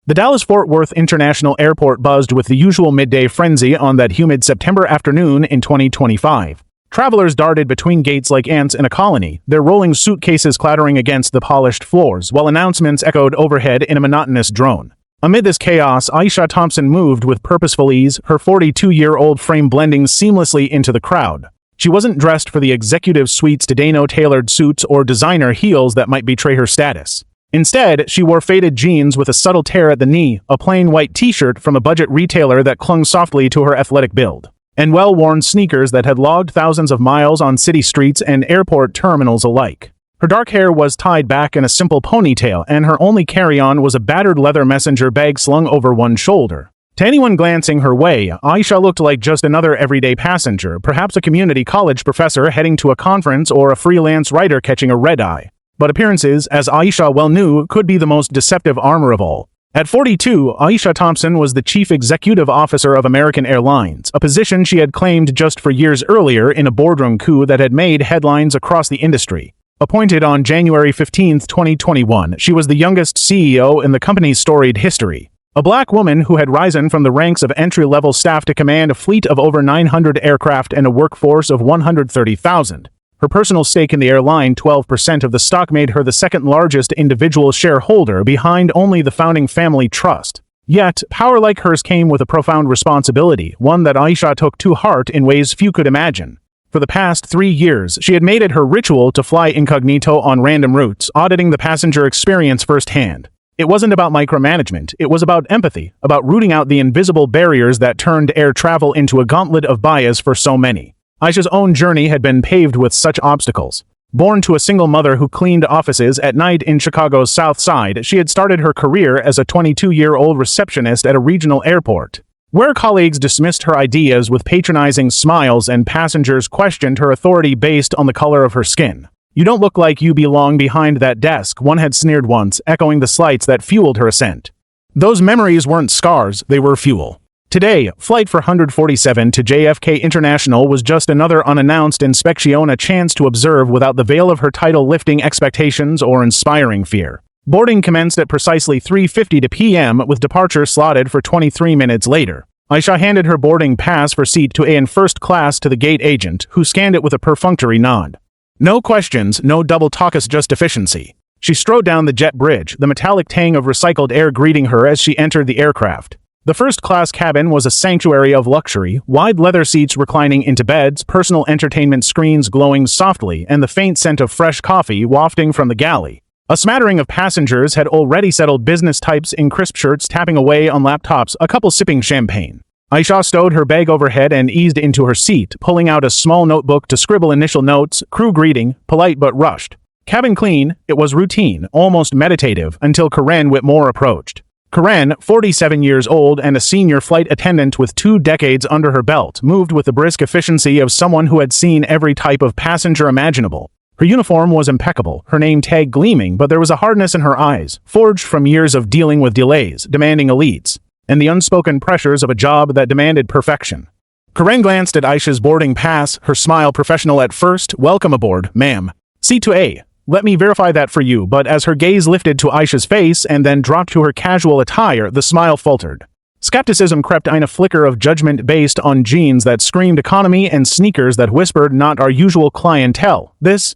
The Dallas-Fort Worth International Airport buzzed with the usual midday frenzy on that humid September afternoon in 2025. Travelers darted between gates like ants in a colony, their rolling suitcases clattering against the polished floors, while announcements echoed overhead in a monotonous drone. Amid this chaos, Aisha Thompson moved with purposeful ease, her 42-year-old frame blending seamlessly into the crowd. She wasn't dressed for the executive suite's Dano-tailored suits or designer heels that might betray her status. Instead, she wore faded jeans with a subtle tear at the knee, a plain white t-shirt from a budget retailer that clung softly to her athletic build, and well-worn sneakers that had logged thousands of miles on city streets and airport terminals alike. Her dark hair was tied back in a simple ponytail, and her only carry-on was a battered leather messenger bag slung over one shoulder. To anyone glancing her way, Aisha looked like just another everyday passenger, perhaps a community college professor heading to a conference or a freelance writer catching a red-eye. But appearances, as Aisha well knew, could be the most deceptive armor of all. At 42, Aisha Thompson was the chief executive officer of American Airlines, a position she had claimed just for years earlier in a boardroom coup that had made headlines across the industry. Appointed on January 15, 2021, she was the youngest CEO in the company's storied history. A black woman who had risen from the ranks of entry-level staff to command a fleet of over 900 aircraft and a workforce of 130,000. Her personal stake in the airline, 12% of the stock, made her the second-largest individual shareholder behind only the founding family trust. Yet, power like hers came with a profound responsibility, one that Aisha took to heart in ways few could imagine. For the past 3 years, she had made it her ritual to fly incognito on random routes, auditing the passenger experience firsthand. It wasn't about micromanagement, it was about empathy, about rooting out the invisible barriers that turned air travel into a gauntlet of bias for so many. Aisha's own journey had been paved with such obstacles. Born to a single mother who cleaned offices at night in Chicago's South Side, she had started her career as a 22-year-old receptionist at a regional airport, where colleagues dismissed her ideas with patronizing smiles and passengers questioned her authority based on the color of her skin. "You don't look like you belong behind that desk," one had sneered once, echoing the slights that fueled her ascent. Those memories weren't scars, they were fuel. Today, Flight 447 to JFK International was just another unannounced inspection, a chance to observe without the veil of her title-lifting expectations or inspiring fear. Boarding commenced at precisely 3:50 p.m. with departure slotted for 23 minutes later. Aisha handed her boarding pass for seat 2A in first class to the gate agent, who scanned it with a perfunctory nod. No questions, no double talkers, just efficiency. She strode down the jet bridge, the metallic tang of recycled air greeting her as she entered the aircraft. The first-class cabin was a sanctuary of luxury, wide leather seats reclining into beds, personal entertainment screens glowing softly, and the faint scent of fresh coffee wafting from the galley. A smattering of passengers had already settled, business types in crisp shirts tapping away on laptops, a couple sipping champagne. Aisha stowed her bag overhead and eased into her seat, pulling out a small notebook to scribble initial notes, crew greeting, polite but rushed. Cabin clean, it was routine, almost meditative, until Karen Whitmore approached. Karen, 47 years old and a senior flight attendant with 2 decades under her belt, moved with the brisk efficiency of someone who had seen every type of passenger imaginable. Her uniform was impeccable, her name tag gleaming, but there was a hardness in her eyes, forged from years of dealing with delays, demanding elites, and the unspoken pressures of a job that demanded perfection. Karen glanced at Aisha's boarding pass, her smile professional at first. "Welcome aboard, ma'am. C2A. Let me verify that for you," but as her gaze lifted to Aisha's face and then dropped to her casual attire, the smile faltered. Skepticism crept in, a flicker of judgment based on jeans that screamed economy and sneakers that whispered, "Not our usual clientele. This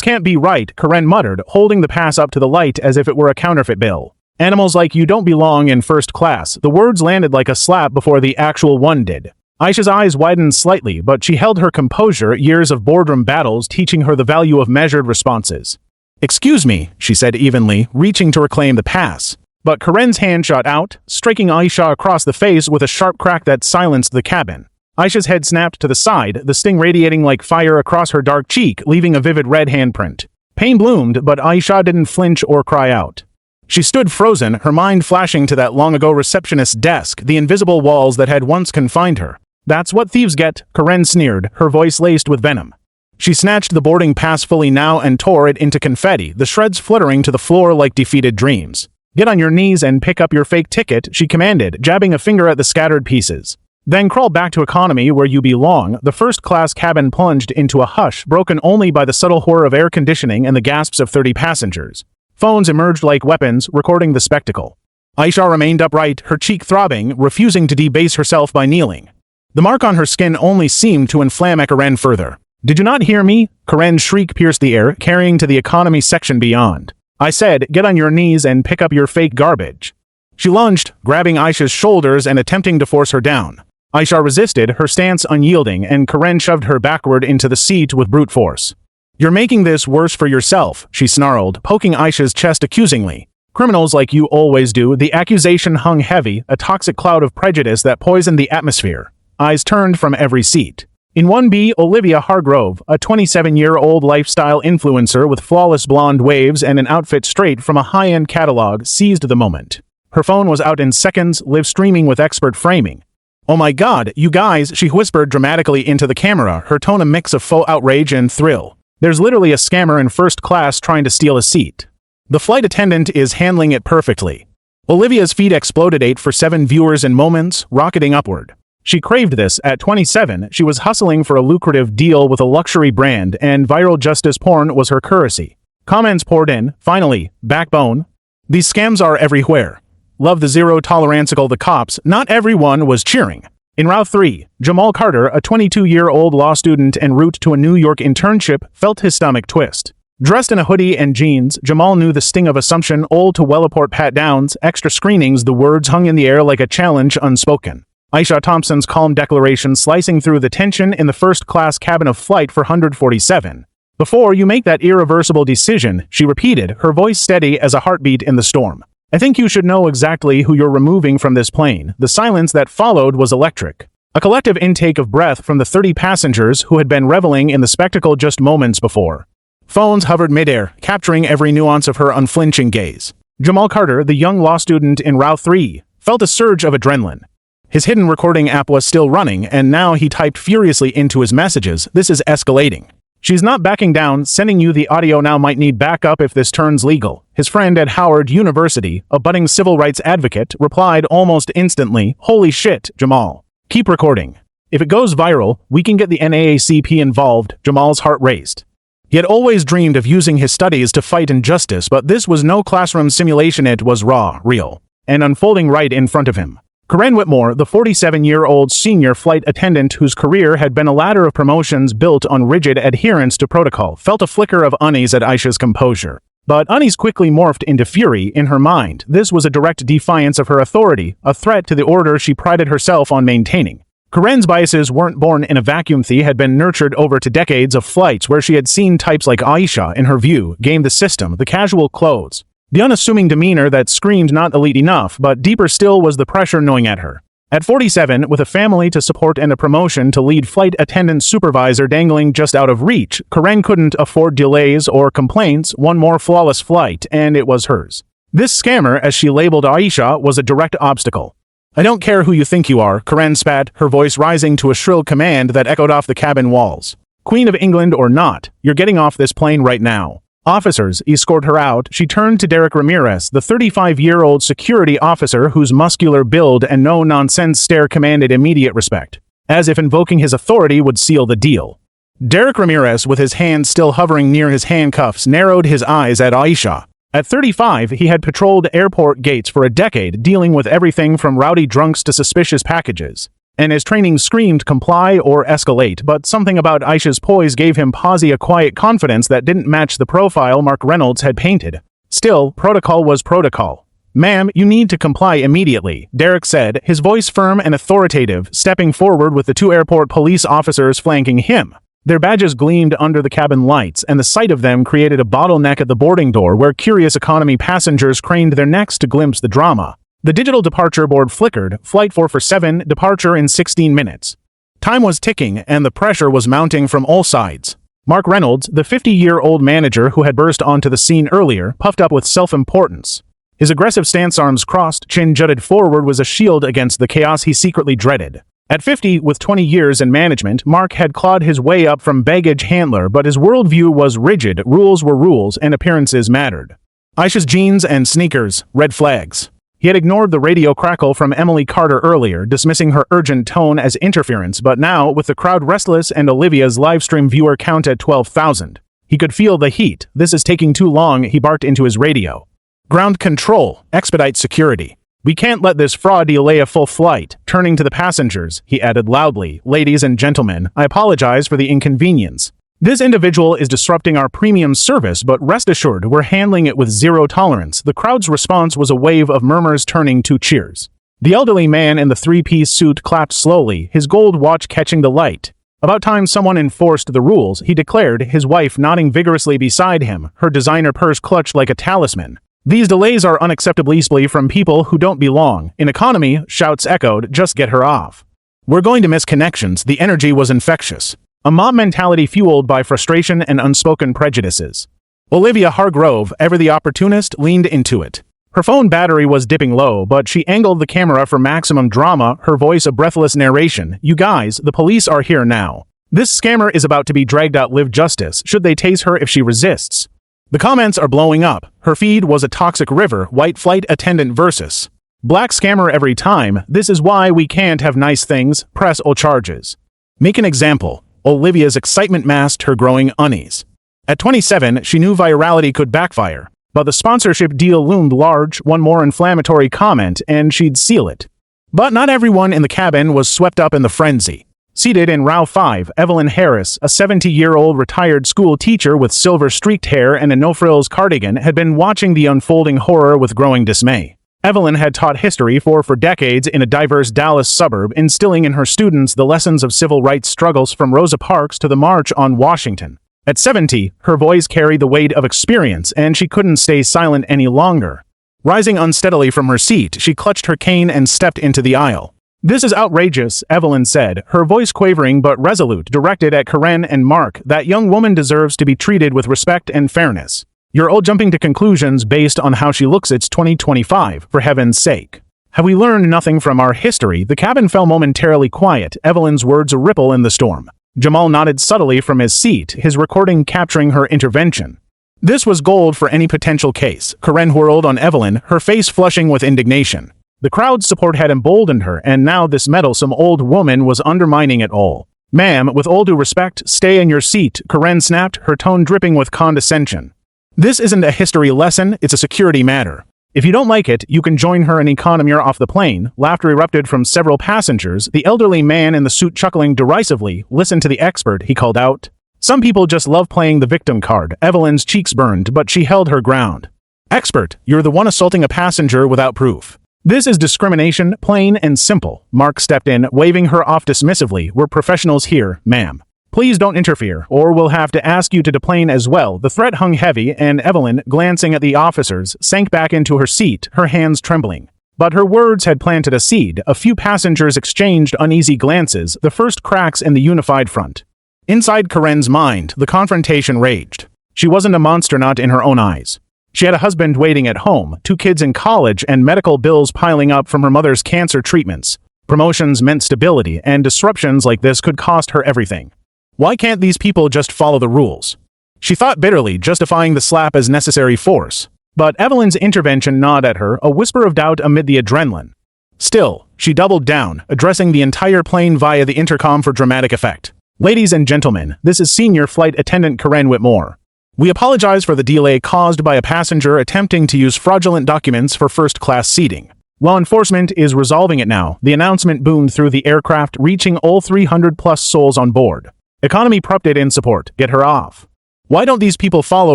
can't be right," Karen muttered, holding the pass up to the light as if it were a counterfeit bill. "Animals like you don't belong in first class." The words landed like a slap before the actual one did. Aisha's eyes widened slightly, but she held her composure, years of boardroom battles teaching her the value of measured responses. "Excuse me," she said evenly, reaching to reclaim the pass. But Karen's hand shot out, striking Aisha across the face with a sharp crack that silenced the cabin. Aisha's head snapped to the side, the sting radiating like fire across her dark cheek, leaving a vivid red handprint. Pain bloomed, but Aisha didn't flinch or cry out. She stood frozen, her mind flashing to that long-ago receptionist's desk, the invisible walls that had once confined her. "That's what thieves get," Karen sneered, her voice laced with venom. She snatched the boarding pass fully now and tore it into confetti, the shreds fluttering to the floor like defeated dreams. "Get on your knees and pick up your fake ticket," she commanded, jabbing a finger at the scattered pieces. "Then crawl back to economy where you belong." The first-class cabin plunged into a hush, broken only by the subtle whir of air conditioning and the gasps of 30 passengers. Phones emerged like weapons, recording the spectacle. Aisha remained upright, her cheek throbbing, refusing to debase herself by kneeling. The mark on her skin only seemed to inflame Karen further. "Did you not hear me?" Karen's shriek pierced the air, carrying to the economy section beyond. "I said, get on your knees and pick up your fake garbage." She lunged, grabbing Aisha's shoulders and attempting to force her down. Aisha resisted, her stance unyielding, and Karen shoved her backward into the seat with brute force. "You're making this worse for yourself," she snarled, poking Aisha's chest accusingly. "Criminals like you always do." The accusation hung heavy, a toxic cloud of prejudice that poisoned the atmosphere. Eyes turned from every seat. In 1B, Olivia Hargrove, a 27-year-old lifestyle influencer with flawless blonde waves and an outfit straight from a high-end catalog, seized the moment. Her phone was out in seconds, live streaming with expert framing. "Oh my god, you guys," she whispered dramatically into the camera, her tone a mix of faux outrage and thrill. "There's literally a scammer in first class trying to steal a seat. The flight attendant is handling it perfectly." Olivia's feed exploded 8 for 7 viewers in moments, rocketing upward. She craved this. At 27, she was hustling for a lucrative deal with a luxury brand, and viral justice porn was her currency. Comments poured in. "Finally, backbone. These scams are everywhere. Love the zero tolerance. Call the cops." Not everyone was cheering. In Route 3, Jamal Carter, a 22-year-old law student en route to a New York internship, felt his stomach twist. Dressed in a hoodie and jeans, Jamal knew the sting of assumption, old to Wellaport pat-downs, extra screenings. The words hung in the air like a challenge unspoken. Aisha Thompson's calm declaration slicing through the tension in the first-class cabin of Flight 447. "Before you make that irreversible decision," she repeated, her voice steady as a heartbeat in the storm, "I think you should know exactly who you're removing from this plane." The silence that followed was electric. A collective intake of breath from the 30 passengers who had been reveling in the spectacle just moments before. Phones hovered midair, capturing every nuance of her unflinching gaze. Jamal Carter, the young law student in Route 3, felt a surge of adrenaline. His hidden recording app was still running, and now he typed furiously into his messages, "This is escalating. She's not backing down, sending you the audio now, might need backup if this turns legal." His friend at Howard University, a budding civil rights advocate, replied almost instantly, "Holy shit, Jamal. Keep recording. If it goes viral, we can get the NAACP involved." Jamal's heart raced. He had always dreamed of using his studies to fight injustice, but this was no classroom simulation. It was raw, real, and unfolding right in front of him. Karen Whitmore, the 47-year-old senior flight attendant whose career had been a ladder of promotions built on rigid adherence to protocol, felt a flicker of unease at Aisha's composure. But unease quickly morphed into fury in her mind. This was a direct defiance of her authority, a threat to the order she prided herself on maintaining. Karen's biases weren't born in a vacuum. They had been nurtured over to decades of flights where she had seen types like Aisha, in her view, game the system, the casual clothes. The unassuming demeanor that screamed not elite enough, but deeper still was the pressure gnawing at her. At 47, with a family to support and a promotion to lead flight attendant supervisor dangling just out of reach, Karen couldn't afford delays or complaints. One more flawless flight, and it was hers. This scammer, as she labeled Aisha, was a direct obstacle. "I don't care who you think you are," Karen spat, her voice rising to a shrill command that echoed off the cabin walls. "Queen of England or not, you're getting off this plane right now." Officers escort her out. She turned to Derek Ramirez, the 35-year-old security officer whose muscular build and no-nonsense stare commanded immediate respect, as if invoking his authority would seal the deal. Derek Ramirez, with his hands still hovering near his handcuffs, narrowed his eyes at Aisha. At 35, he had patrolled airport gates for a decade, dealing with everything from rowdy drunks to suspicious packages. And his training screamed comply or escalate, but something about Aisha's poise gave him pause, a quiet confidence that didn't match the profile Mark Reynolds had painted. Still, protocol was protocol. "Ma'am, you need to comply immediately," Derek said, his voice firm and authoritative, stepping forward with the 2 airport police officers flanking him. Their badges gleamed under the cabin lights, and the sight of them created a bottleneck at the boarding door where curious economy passengers craned their necks to glimpse the drama. The digital departure board flickered, Flight 447, departure in 16 minutes. Time was ticking, and the pressure was mounting from all sides. Mark Reynolds, the 50-year-old manager who had burst onto the scene earlier, puffed up with self-importance. His aggressive stance, arms crossed, chin jutted forward, was a shield against the chaos he secretly dreaded. At 50, with 20 years in management, Mark had clawed his way up from baggage handler, but his worldview was rigid. Rules were rules, and appearances mattered. Aisha's jeans and sneakers, red flags. He had ignored the radio crackle from Emily Carter earlier, dismissing her urgent tone as interference, but now, with the crowd restless and Olivia's livestream viewer count at 12,000, he could feel the heat. "This is taking too long," he barked into his radio. "Ground control, expedite security." We can't let this fraud delay a full flight. Turning to the passengers, he added loudly, "Ladies and gentlemen, I apologize for the inconvenience. This individual is disrupting our premium service, but rest assured, we're handling it with zero tolerance." The crowd's response was a wave of murmurs turning to cheers. The elderly man in the three-piece suit clapped slowly, his gold watch catching the light. About time someone enforced the rules, he declared, his wife nodding vigorously beside him, her designer purse clutched like a talisman. These delays are unacceptably from people who don't belong. In economy, shouts echoed, "Just get her off." "We're going to miss connections." The energy was infectious. A mob mentality fueled by frustration and unspoken prejudices. Olivia Hargrove, ever the opportunist, leaned into it. Her phone battery was dipping low, but she angled the camera for maximum drama, her voice a breathless narration. "You guys, the police are here now. This scammer is about to be dragged out. Live justice. Should they tase her if she resists?" The comments are blowing up. Her feed was a toxic river, white flight attendant versus black scammer every time. "This is why we can't have nice things. Press all charges." Make an example. Olivia's excitement masked her growing unease. At 27, she knew virality could backfire, but the sponsorship deal loomed large, one more inflammatory comment, and she'd seal it. But not everyone in the cabin was swept up in the frenzy. Seated in row 5, Evelyn Harris, a 70-year-old retired school teacher with silver-streaked hair and a no-frills cardigan, had been watching the unfolding horror with growing dismay. Evelyn had taught history for decades in a diverse Dallas suburb, instilling in her students the lessons of civil rights struggles from Rosa Parks to the March on Washington. At 70, her voice carried the weight of experience, and she couldn't stay silent any longer. Rising unsteadily from her seat, she clutched her cane and stepped into the aisle. "This is outrageous," Evelyn said, her voice quavering but resolute, directed at Karen and Mark. "That young woman deserves to be treated with respect and fairness. You're all jumping to conclusions based on how she looks. It's 2025, for heaven's sake. Have we learned nothing from our history?" The cabin fell momentarily quiet, Evelyn's words a ripple in the storm. Jamal nodded subtly from his seat, his recording capturing her intervention. This was gold for any potential case. Karen whirled on Evelyn, her face flushing with indignation. The crowd's support had emboldened her, and now this meddlesome old woman was undermining it all. "Ma'am, with all due respect, stay in your seat," Karen snapped, her tone dripping with condescension. "This isn't a history lesson, it's a security matter. If you don't like it, you can join her in economy or off the plane." Laughter erupted from several passengers, the elderly man in the suit chuckling derisively. "Listen to the expert," he called out. "Some people just love playing the victim card." Evelyn's cheeks burned, but she held her ground. "Expert, you're the one assaulting a passenger without proof. This is discrimination, plain and simple." Mark stepped in, waving her off dismissively. "We're professionals here, ma'am. Please don't interfere, or we'll have to ask you to deplane as well." The threat hung heavy, and Evelyn, glancing at the officers, sank back into her seat, her hands trembling. But her words had planted a seed. A few passengers exchanged uneasy glances, the first cracks in the unified front. Inside Karen's mind, the confrontation raged. She wasn't a monster, not in her own eyes. She had a husband waiting at home, 2 kids in college, and medical bills piling up from her mother's cancer treatments. Promotions meant stability, and disruptions like this could cost her everything. Why can't these people just follow the rules? She thought bitterly, justifying the slap as necessary force. But Evelyn's intervention gnawed at her, a whisper of doubt amid the adrenaline. Still, she doubled down, addressing the entire plane via the intercom for dramatic effect. "Ladies and gentlemen, this is Senior Flight Attendant Karen Whitmore. We apologize for the delay caused by a passenger attempting to use fraudulent documents for first-class seating. Law enforcement is resolving it now." The announcement boomed through the aircraft, reaching all 300-plus souls on board. Economy prompted in support. "Get her off." Why don't these people follow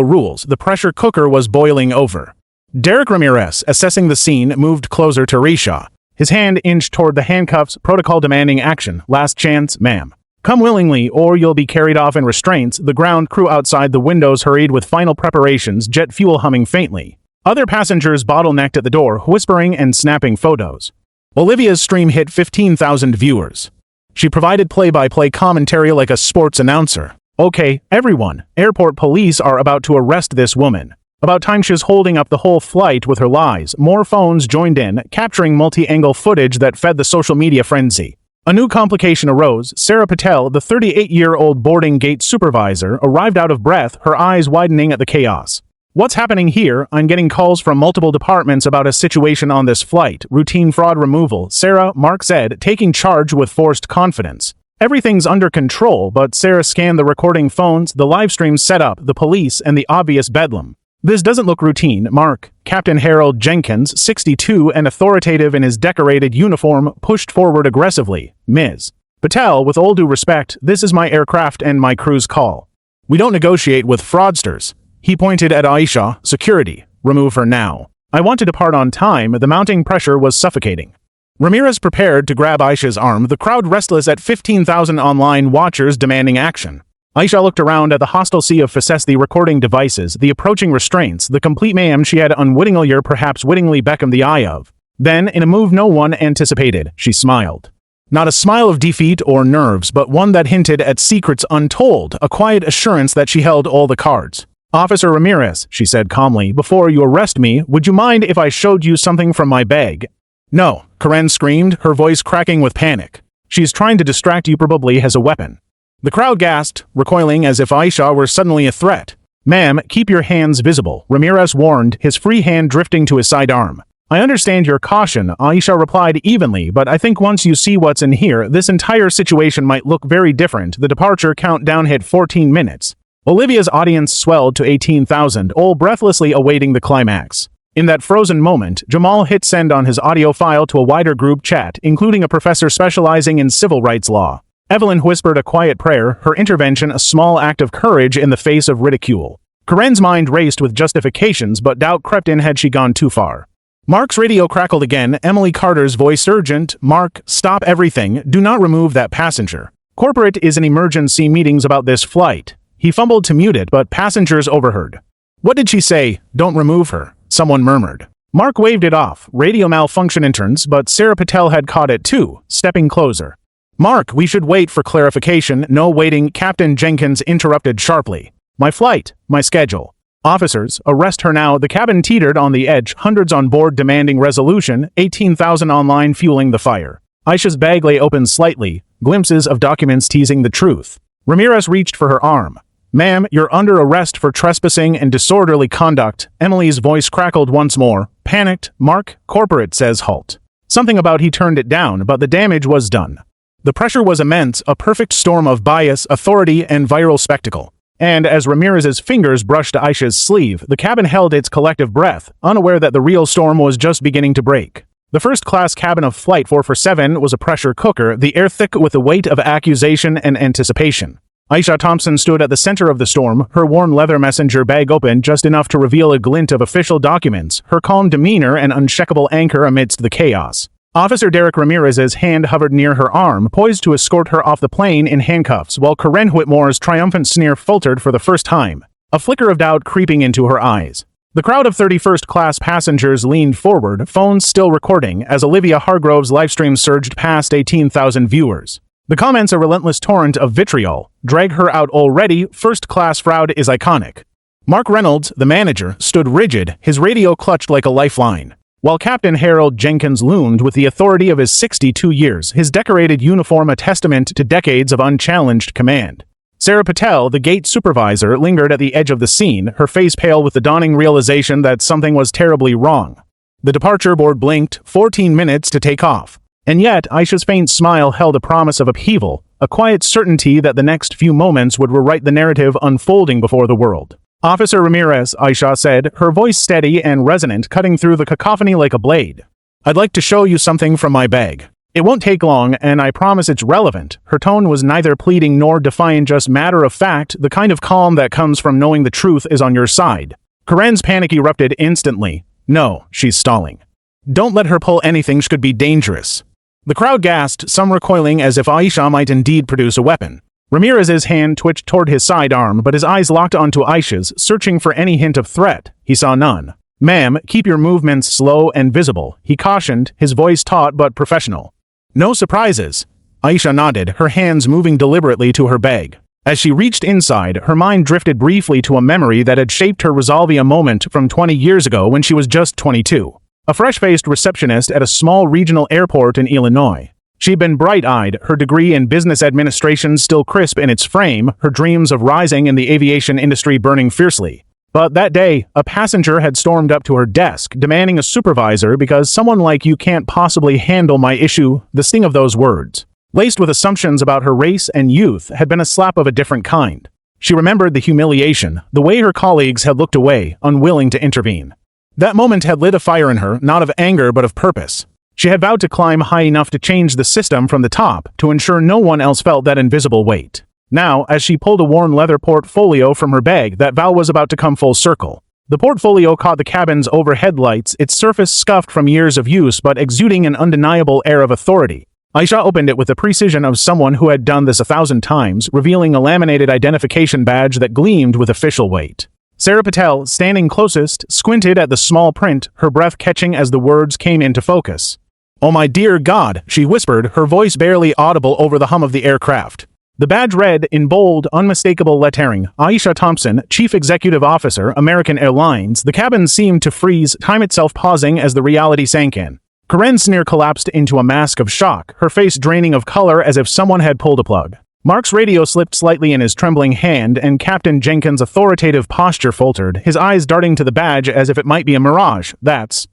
rules? The pressure cooker was boiling over. Derek Ramirez, assessing the scene, moved closer to Risha. His hand inched toward the handcuffs, protocol demanding action. "Last chance, ma'am. Come willingly, or you'll be carried off in restraints." The ground crew outside the windows hurried with final preparations, jet fuel humming faintly. Other passengers bottlenecked at the door, whispering and snapping photos. Olivia's stream hit 15,000 viewers. She provided play-by-play commentary like a sports announcer. "Okay, everyone, airport police are about to arrest this woman." About time she was holding up the whole flight with her lies. More phones joined in, capturing multi-angle footage that fed the social media frenzy. A new complication arose. Sarah Patel, the 38-year-old boarding gate supervisor, arrived out of breath, her eyes widening at the chaos. "What's happening here? I'm getting calls from multiple departments about a situation on this flight. Routine fraud removal." "Sarah," Mark said, taking charge with forced confidence. "Everything's under control," but Sarah scanned the recording phones, the live stream setup, the police, and the obvious bedlam. This doesn't look routine, Mark. Captain Harold Jenkins, 62 and authoritative in his decorated uniform, pushed forward aggressively. Ms. Patel, with all due respect, this is my aircraft and my crew's call. We don't negotiate with fraudsters. He pointed at Aisha. Security. Remove her now. I want to depart on time. The mounting pressure was suffocating. Ramirez prepared to grab Aisha's arm, the crowd restless at 15,000 online watchers demanding action. Aisha looked around at the hostile sea of facetty recording devices, the approaching restraints, the complete mayhem she had unwittingly or perhaps wittingly beckoned the eye of. Then, in a move no one anticipated, she smiled. Not a smile of defeat or nerves, but one that hinted at secrets untold, a quiet assurance that she held all the cards. Officer Ramirez, she said calmly, before you arrest me, would you mind if I showed you something from my bag? No, Karen screamed, her voice cracking with panic. She's trying to distract you, probably has a weapon. The crowd gasped, recoiling as if Aisha were suddenly a threat. Ma'am, keep your hands visible, Ramirez warned, his free hand drifting to his sidearm. I understand your caution, Aisha replied evenly, but I think once you see what's in here, this entire situation might look very different. The departure countdown hit 14 minutes. Olivia's audience swelled to 18,000, all breathlessly awaiting the climax. In that frozen moment, Jamal hit send on his audio file to a wider group chat, including a professor specializing in civil rights law. Evelyn whispered a quiet prayer, her intervention a small act of courage in the face of ridicule. Karen's mind raced with justifications, but doubt crept in had she gone too far. Mark's radio crackled again, Emily Carter's voice urgent. Mark, stop everything, do not remove that passenger. Corporate is in emergency meetings about this flight. He fumbled to mute it, but passengers overheard. What did she say? Don't remove her, someone murmured. Mark waved it off, radio malfunction interns, but Sarah Patel had caught it too, stepping closer. Mark, we should wait for clarification. No waiting, Captain Jenkins interrupted sharply. My flight, my schedule. Officers, arrest her now. The cabin teetered on the edge, hundreds on board demanding resolution, 18,000 online fueling the fire. Aisha's bag lay open slightly, glimpses of documents teasing the truth. Ramirez reached for her arm. Ma'am, you're under arrest for trespassing and disorderly conduct. Emily's voice crackled once more. Panicked, Mark, corporate says halt. Something about he turned it down, but the damage was done. The pressure was immense, a perfect storm of bias, authority, and viral spectacle. And as Ramirez's fingers brushed Aisha's sleeve, the cabin held its collective breath, unaware that the real storm was just beginning to break. The first-class cabin of Flight 447 was a pressure cooker, the air thick with the weight of accusation and anticipation. Aisha Thompson stood at the center of the storm, her worn leather messenger bag open just enough to reveal a glint of official documents, her calm demeanor an unshakable anchor amidst the chaos. Officer Derek Ramirez's hand hovered near her arm, poised to escort her off the plane in handcuffs, while Karen Whitmore's triumphant sneer faltered for the first time, a flicker of doubt creeping into her eyes. The crowd of 31st-class passengers leaned forward, phones still recording, as Olivia Hargrove's livestream surged past 18,000 viewers. The comments a relentless torrent of vitriol. Drag her out already, first-class fraud is iconic. Mark Reynolds, the manager, stood rigid, his radio clutched like a lifeline. While Captain Harold Jenkins loomed with the authority of his 62 years, his decorated uniform a testament to decades of unchallenged command. Sarah Patel, the gate supervisor, lingered at the edge of the scene, her face pale with the dawning realization that something was terribly wrong. The departure board blinked, 14 minutes to take off. And yet, Aisha's faint smile held a promise of upheaval, a quiet certainty that the next few moments would rewrite the narrative unfolding before the world. Officer Ramirez, Aisha said, her voice steady and resonant, cutting through the cacophony like a blade. I'd like to show you something from my bag. It won't take long, and I promise it's relevant. Her tone was neither pleading nor defiant, just matter of fact, the kind of calm that comes from knowing the truth is on your side. Karen's panic erupted instantly. No, she's stalling. Don't let her pull anything, she could be dangerous. The crowd gasped, some recoiling as if Aisha might indeed produce a weapon. Ramirez's hand twitched toward his sidearm, but his eyes locked onto Aisha's, searching for any hint of threat. He saw none. Ma'am, keep your movements slow and visible, he cautioned, his voice taut but professional. No surprises. Aisha nodded, her hands moving deliberately to her bag. As she reached inside, her mind drifted briefly to a memory that had shaped her resolve, a moment from 20 years ago when she was just 22. A fresh-faced receptionist at a small regional airport in Illinois. She'd been bright-eyed, her degree in business administration still crisp in its frame, her dreams of rising in the aviation industry burning fiercely. But that day, a passenger had stormed up to her desk, demanding a supervisor because someone like you can't possibly handle my issue. The sting of those words, laced with assumptions about her race and youth, had been a slap of a different kind. She remembered the humiliation, the way her colleagues had looked away, unwilling to intervene. That moment had lit a fire in her, not of anger but of purpose. She had vowed to climb high enough to change the system from the top, to ensure no one else felt that invisible weight. Now, as she pulled a worn leather portfolio from her bag, that vow was about to come full circle. The portfolio caught the cabin's overhead lights, its surface scuffed from years of use but exuding an undeniable air of authority. Aisha opened it with the precision of someone who had done this 1,000 times, revealing a laminated identification badge that gleamed with official weight. Sarah Patel, standing closest, squinted at the small print, her breath catching as the words came into focus. "Oh my dear God," she whispered, her voice barely audible over the hum of the aircraft. The badge read, in bold, unmistakable lettering, Aisha Thompson, Chief Executive Officer, American Airlines. The cabin seemed to freeze, time itself pausing as the reality sank in. Karen's sneer collapsed into a mask of shock, her face draining of color as if someone had pulled a plug. Mark's radio slipped slightly in his trembling hand, and Captain Jenkins' authoritative posture faltered, his eyes darting to the badge as if it might be a mirage. That's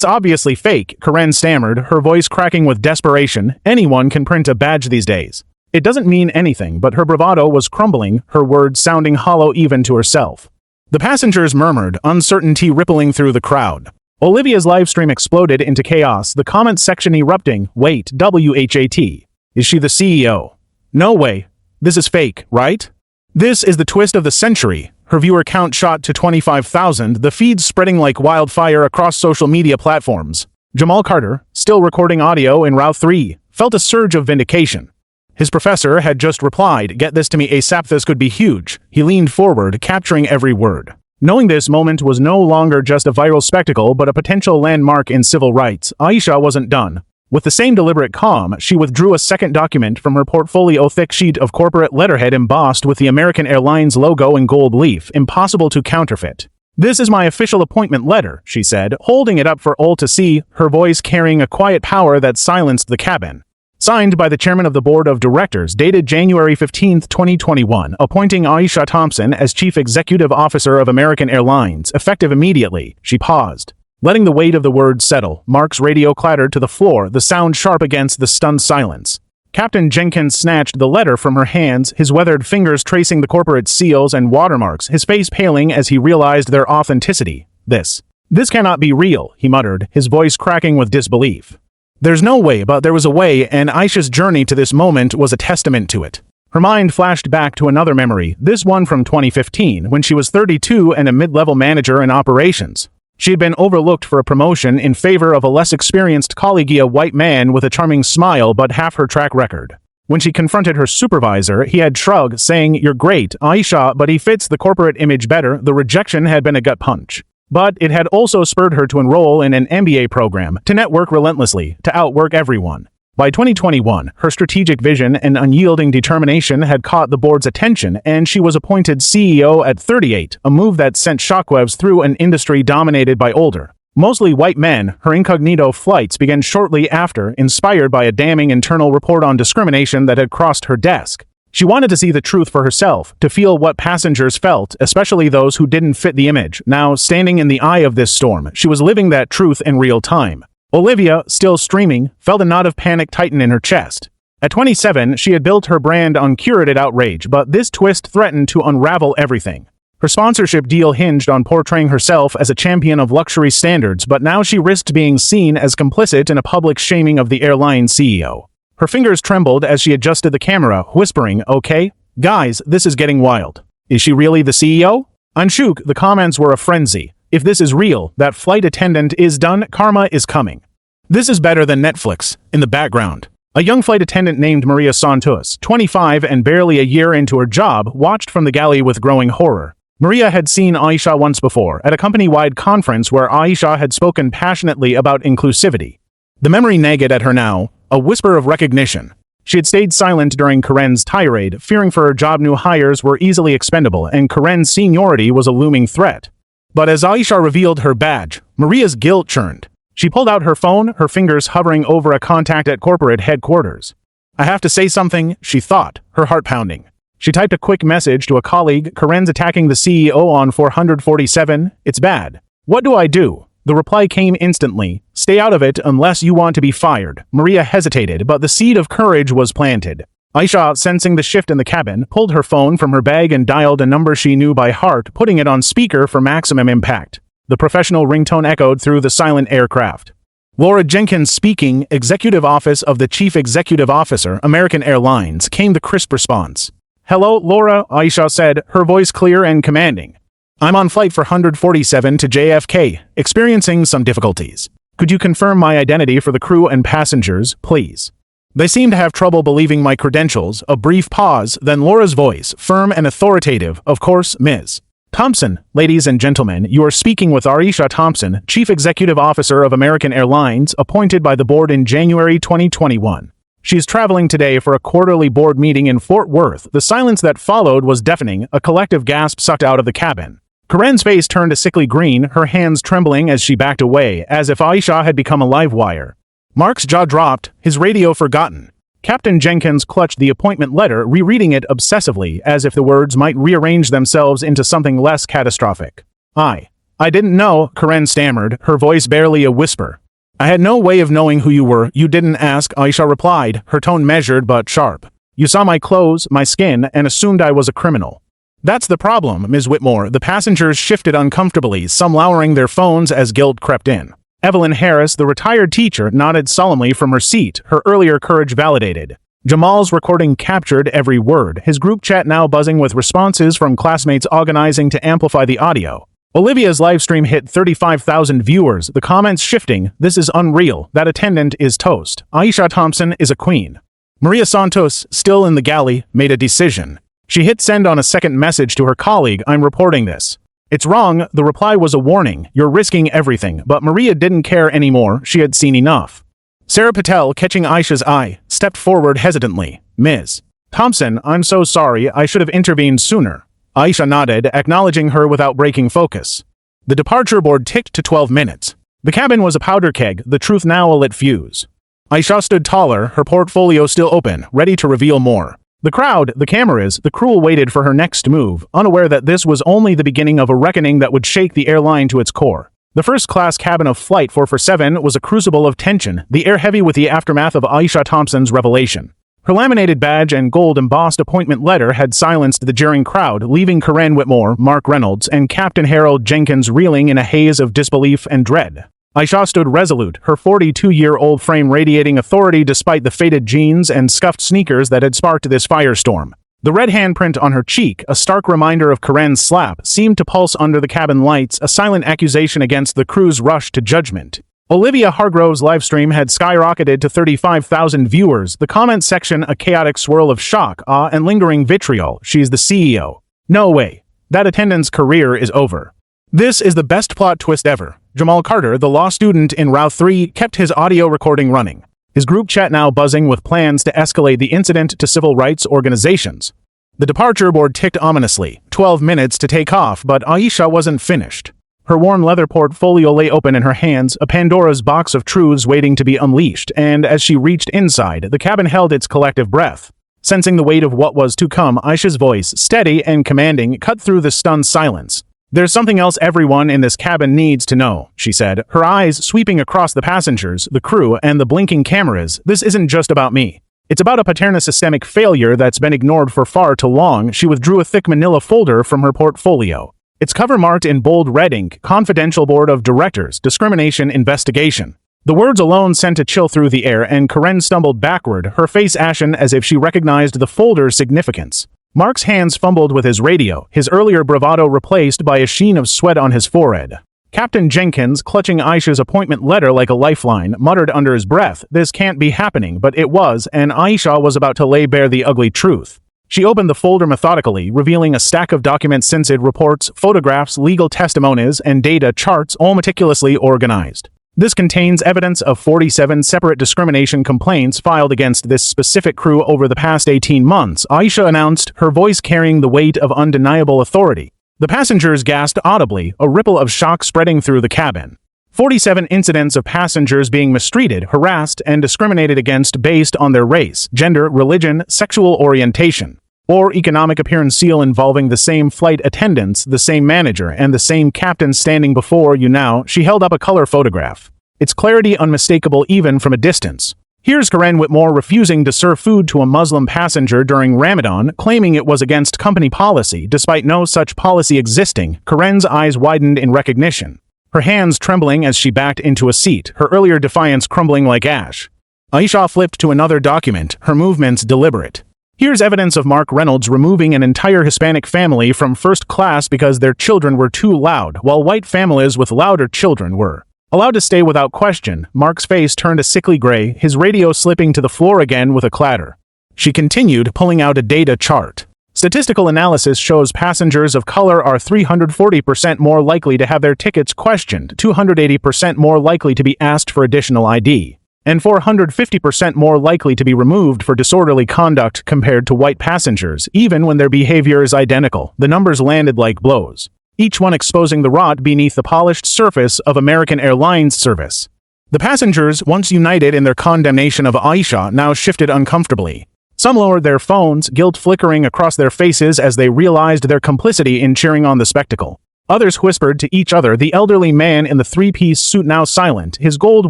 obviously fake," Karen stammered, her voice cracking with desperation. "Anyone can print a badge these days." It doesn't mean anything, but her bravado was crumbling, her words sounding hollow even to herself. The passengers murmured, uncertainty rippling through the crowd. Olivia's livestream exploded into chaos, the comment section erupting. "Wait, WHAT. Is she the CEO? No way. This is fake, right? This is the twist of the century." Her viewer count shot to 25,000, the feeds spreading like wildfire across social media platforms. Jamal Carter, still recording audio in Route 3, felt a surge of vindication. His professor had just replied, "Get this to me ASAP, this could be huge." He leaned forward, capturing every word. Knowing this moment was no longer just a viral spectacle but a potential landmark in civil rights, Aisha wasn't done. With the same deliberate calm, she withdrew a second document from her portfolio, thick sheet of corporate letterhead embossed with the American Airlines logo in gold leaf, impossible to counterfeit. "This is my official appointment letter," she said, holding it up for all to see, her voice carrying a quiet power that silenced the cabin. Signed by the chairman of the board of directors, dated January 15, 2021, appointing Aisha Thompson as Chief Executive Officer of American Airlines, effective immediately. She paused. Letting the weight of the words settle, Mark's radio clattered to the floor, the sound sharp against the stunned silence. Captain Jenkins snatched the letter from her hands, his weathered fingers tracing the corporate seals and watermarks, his face paling as he realized their authenticity. This cannot be real," he muttered, his voice cracking with disbelief. There's no way, but there was a way, and Aisha's journey to this moment was a testament to it. Her mind flashed back to another memory, this one from 2015, when she was 32 and a mid-level manager in operations. She had been overlooked for a promotion in favor of a less experienced colleague, a white man with a charming smile but half her track record. When she confronted her supervisor, he had shrugged, saying, "You're great, Aisha, but he fits the corporate image better." The rejection had been a gut punch. But it had also spurred her to enroll in an MBA program, to network relentlessly, to outwork everyone. By 2021, her strategic vision and unyielding determination had caught the board's attention, and she was appointed CEO at 38, a move that sent shockwaves through an industry dominated by older, mostly white men. Her incognito flights began shortly after, inspired by a damning internal report on discrimination that had crossed her desk. She wanted to see the truth for herself, to feel what passengers felt, especially those who didn't fit the image. Now, standing in the eye of this storm, she was living that truth in real time. Olivia, still streaming, felt a knot of panic tighten in her chest. At 27, she had built her brand on curated outrage, but this twist threatened to unravel everything. Her sponsorship deal hinged on portraying herself as a champion of luxury standards, but now she risked being seen as complicit in a public shaming of the airline CEO. Her fingers trembled as she adjusted the camera, whispering, "Okay, guys, this is getting wild. Is she really the CEO?" Unshook, the comments were a frenzy. "If this is real, that flight attendant is done, karma is coming. This is better than Netflix." In the background, a young flight attendant named Maria Santos, 25 and barely a year into her job, watched from the galley with growing horror. Maria had seen Aisha once before, at a company-wide conference where Aisha had spoken passionately about inclusivity. The memory nagged at her now, a whisper of recognition. She had stayed silent during Karen's tirade, fearing for her job new hires were easily expendable and Karen's seniority was a looming threat. But as Aisha revealed her badge, Maria's guilt churned. She pulled out her phone, her fingers hovering over a contact at corporate headquarters. "I have to say something," she thought, her heart pounding. She typed a quick message to a colleague, "Karen's attacking the CEO on 447. It's bad. What do I do?" The reply came instantly. "Stay out of it unless you want to be fired." Maria hesitated, but the seed of courage was planted. Aisha, sensing the shift in the cabin, pulled her phone from her bag and dialed a number she knew by heart, putting it on speaker for maximum impact. The professional ringtone echoed through the silent aircraft. Laura Jenkins speaking, Executive Office of the Chief Executive Officer, American Airlines, came the crisp response. "Hello, Laura," Aisha said, her voice clear and commanding. "I'm on flight 447 to JFK, experiencing some difficulties. Could you confirm my identity for the crew and passengers, please?" They seemed to have trouble believing my credentials. A brief pause, then Laura's voice, firm and authoritative. "Of course, Ms. Thompson. Ladies and gentlemen, you are speaking with Aisha Thompson, Chief Executive Officer of American Airlines, appointed by the board in January 2021. She is traveling today for a quarterly board meeting in Fort Worth." The silence that followed was deafening, a collective gasp sucked out of the cabin. Karen's face turned a sickly green, her hands trembling as she backed away, as if Aisha had become a live wire. Mark's jaw dropped, his radio forgotten. Captain Jenkins clutched the appointment letter, rereading it obsessively, as if the words might rearrange themselves into something less catastrophic. I didn't know," Karen stammered, her voice barely a whisper. "I had no way of knowing who you were. You didn't ask," Aisha replied, her tone measured but sharp. "You saw my clothes, my skin, and assumed I was a criminal." "That's the problem, Ms. Whitmore." The passengers shifted uncomfortably, some lowering their phones as guilt crept in. Evelyn Harris, the retired teacher, nodded solemnly from her seat, her earlier courage validated. Jamal's recording captured every word, his group chat now buzzing with responses from classmates organizing to amplify the audio. Olivia's livestream hit 35,000 viewers, the comments shifting. "This is unreal. That attendant is toast. Aisha Thompson is a queen." Maria Santos, still in the galley, made a decision. She hit send on a second message to her colleague. "I'm reporting this." "It's wrong." The reply was a warning. "You're risking everything." But Maria didn't care anymore. She had seen enough. Sarah Patel, catching Aisha's eye, stepped forward hesitantly. "Ms. Thompson, I'm so sorry. I should have intervened sooner." Aisha nodded, acknowledging her without breaking focus. The departure board ticked to 12 minutes. The cabin was a powder keg, the truth now a lit fuse. Aisha stood taller, her portfolio still open, ready to reveal more. The crowd, the cameras, the crew waited for her next move, unaware that this was only the beginning of a reckoning that would shake the airline to its core. The first-class cabin of Flight 447 was a crucible of tension, the air heavy with the aftermath of Aisha Thompson's revelation. Her laminated badge and gold-embossed appointment letter had silenced the jeering crowd, leaving Karen Whitmore, Mark Reynolds, and Captain Harold Jenkins reeling in a haze of disbelief and dread. Aisha stood resolute, her 42-year-old frame radiating authority despite the faded jeans and scuffed sneakers that had sparked this firestorm. The red handprint on her cheek, a stark reminder of Karen's slap, seemed to pulse under the cabin lights, a silent accusation against the crew's rush to judgment. Olivia Hargrove's livestream had skyrocketed to 35,000 viewers, the comment section a chaotic swirl of shock, awe, and lingering vitriol. "She's the CEO. No way. That attendant's career is over. This is the best plot twist ever." Jamal Carter, the law student in Route 3, kept his audio recording running, his group chat now buzzing with plans to escalate the incident to civil rights organizations. The departure board ticked ominously, 12 minutes to take off, but Aisha wasn't finished. Her worn leather portfolio lay open in her hands, a Pandora's box of truths waiting to be unleashed, and as she reached inside, the cabin held its collective breath. Sensing the weight of what was to come, Aisha's voice, steady and commanding, cut through the stunned silence. "There's something else everyone in this cabin needs to know," she said, her eyes sweeping across the passengers, the crew, and the blinking cameras. "This isn't just about me. It's about a Paterna systemic failure that's been ignored for far too long." She withdrew a thick manila folder from her portfolio. Its cover marked in bold red ink, "Confidential Board of Directors, Discrimination Investigation." The words alone sent a chill through the air, and Karen stumbled backward, her face ashen as if she recognized the folder's significance. Mark's hands fumbled with his radio, his earlier bravado replaced by a sheen of sweat on his forehead. Captain Jenkins, clutching Aisha's appointment letter like a lifeline, muttered under his breath, "This can't be happening," but it was, and Aisha was about to lay bare the ugly truth. She opened the folder methodically, revealing a stack of documents, censored reports, photographs, legal testimonies, and data charts, all meticulously organized. This contains evidence of 47 separate discrimination complaints filed against this specific crew over the past 18 months, Aisha announced, her voice carrying the weight of undeniable authority. The passengers gasped audibly, a ripple of shock spreading through the cabin. 47 incidents of passengers being mistreated, harassed, and discriminated against based on their race, gender, religion, sexual orientation, or economic appearance, seal involving the same flight attendants, the same manager, and the same captain standing before you now. She held up a color photograph, its clarity unmistakable even from a distance. Here's Karen Whitmore refusing to serve food to a Muslim passenger during Ramadan, claiming it was against company policy. Despite no such policy existing, Karen's eyes widened in recognition, her hands trembling as she backed into a seat, her earlier defiance crumbling like ash. Aisha flipped to another document, her movements deliberate. Here's evidence of Mark Reynolds removing an entire Hispanic family from first class because their children were too loud, while white families with louder children were allowed to stay without question. Mark's face turned a sickly gray, his radio slipping to the floor again with a clatter. She continued, pulling out a data chart. Statistical analysis shows passengers of color are 340% more likely to have their tickets questioned, 280% more likely to be asked for additional ID, and 450% more likely to be removed for disorderly conduct compared to white passengers, even when their behavior is identical. The numbers landed like blows, each one exposing the rot beneath the polished surface of American Airlines service. The passengers, once united in their condemnation of Aisha, now shifted uncomfortably. Some lowered their phones, guilt flickering across their faces as they realized their complicity in cheering on the spectacle. Others whispered to each other, the elderly man in the three-piece suit now silent, his gold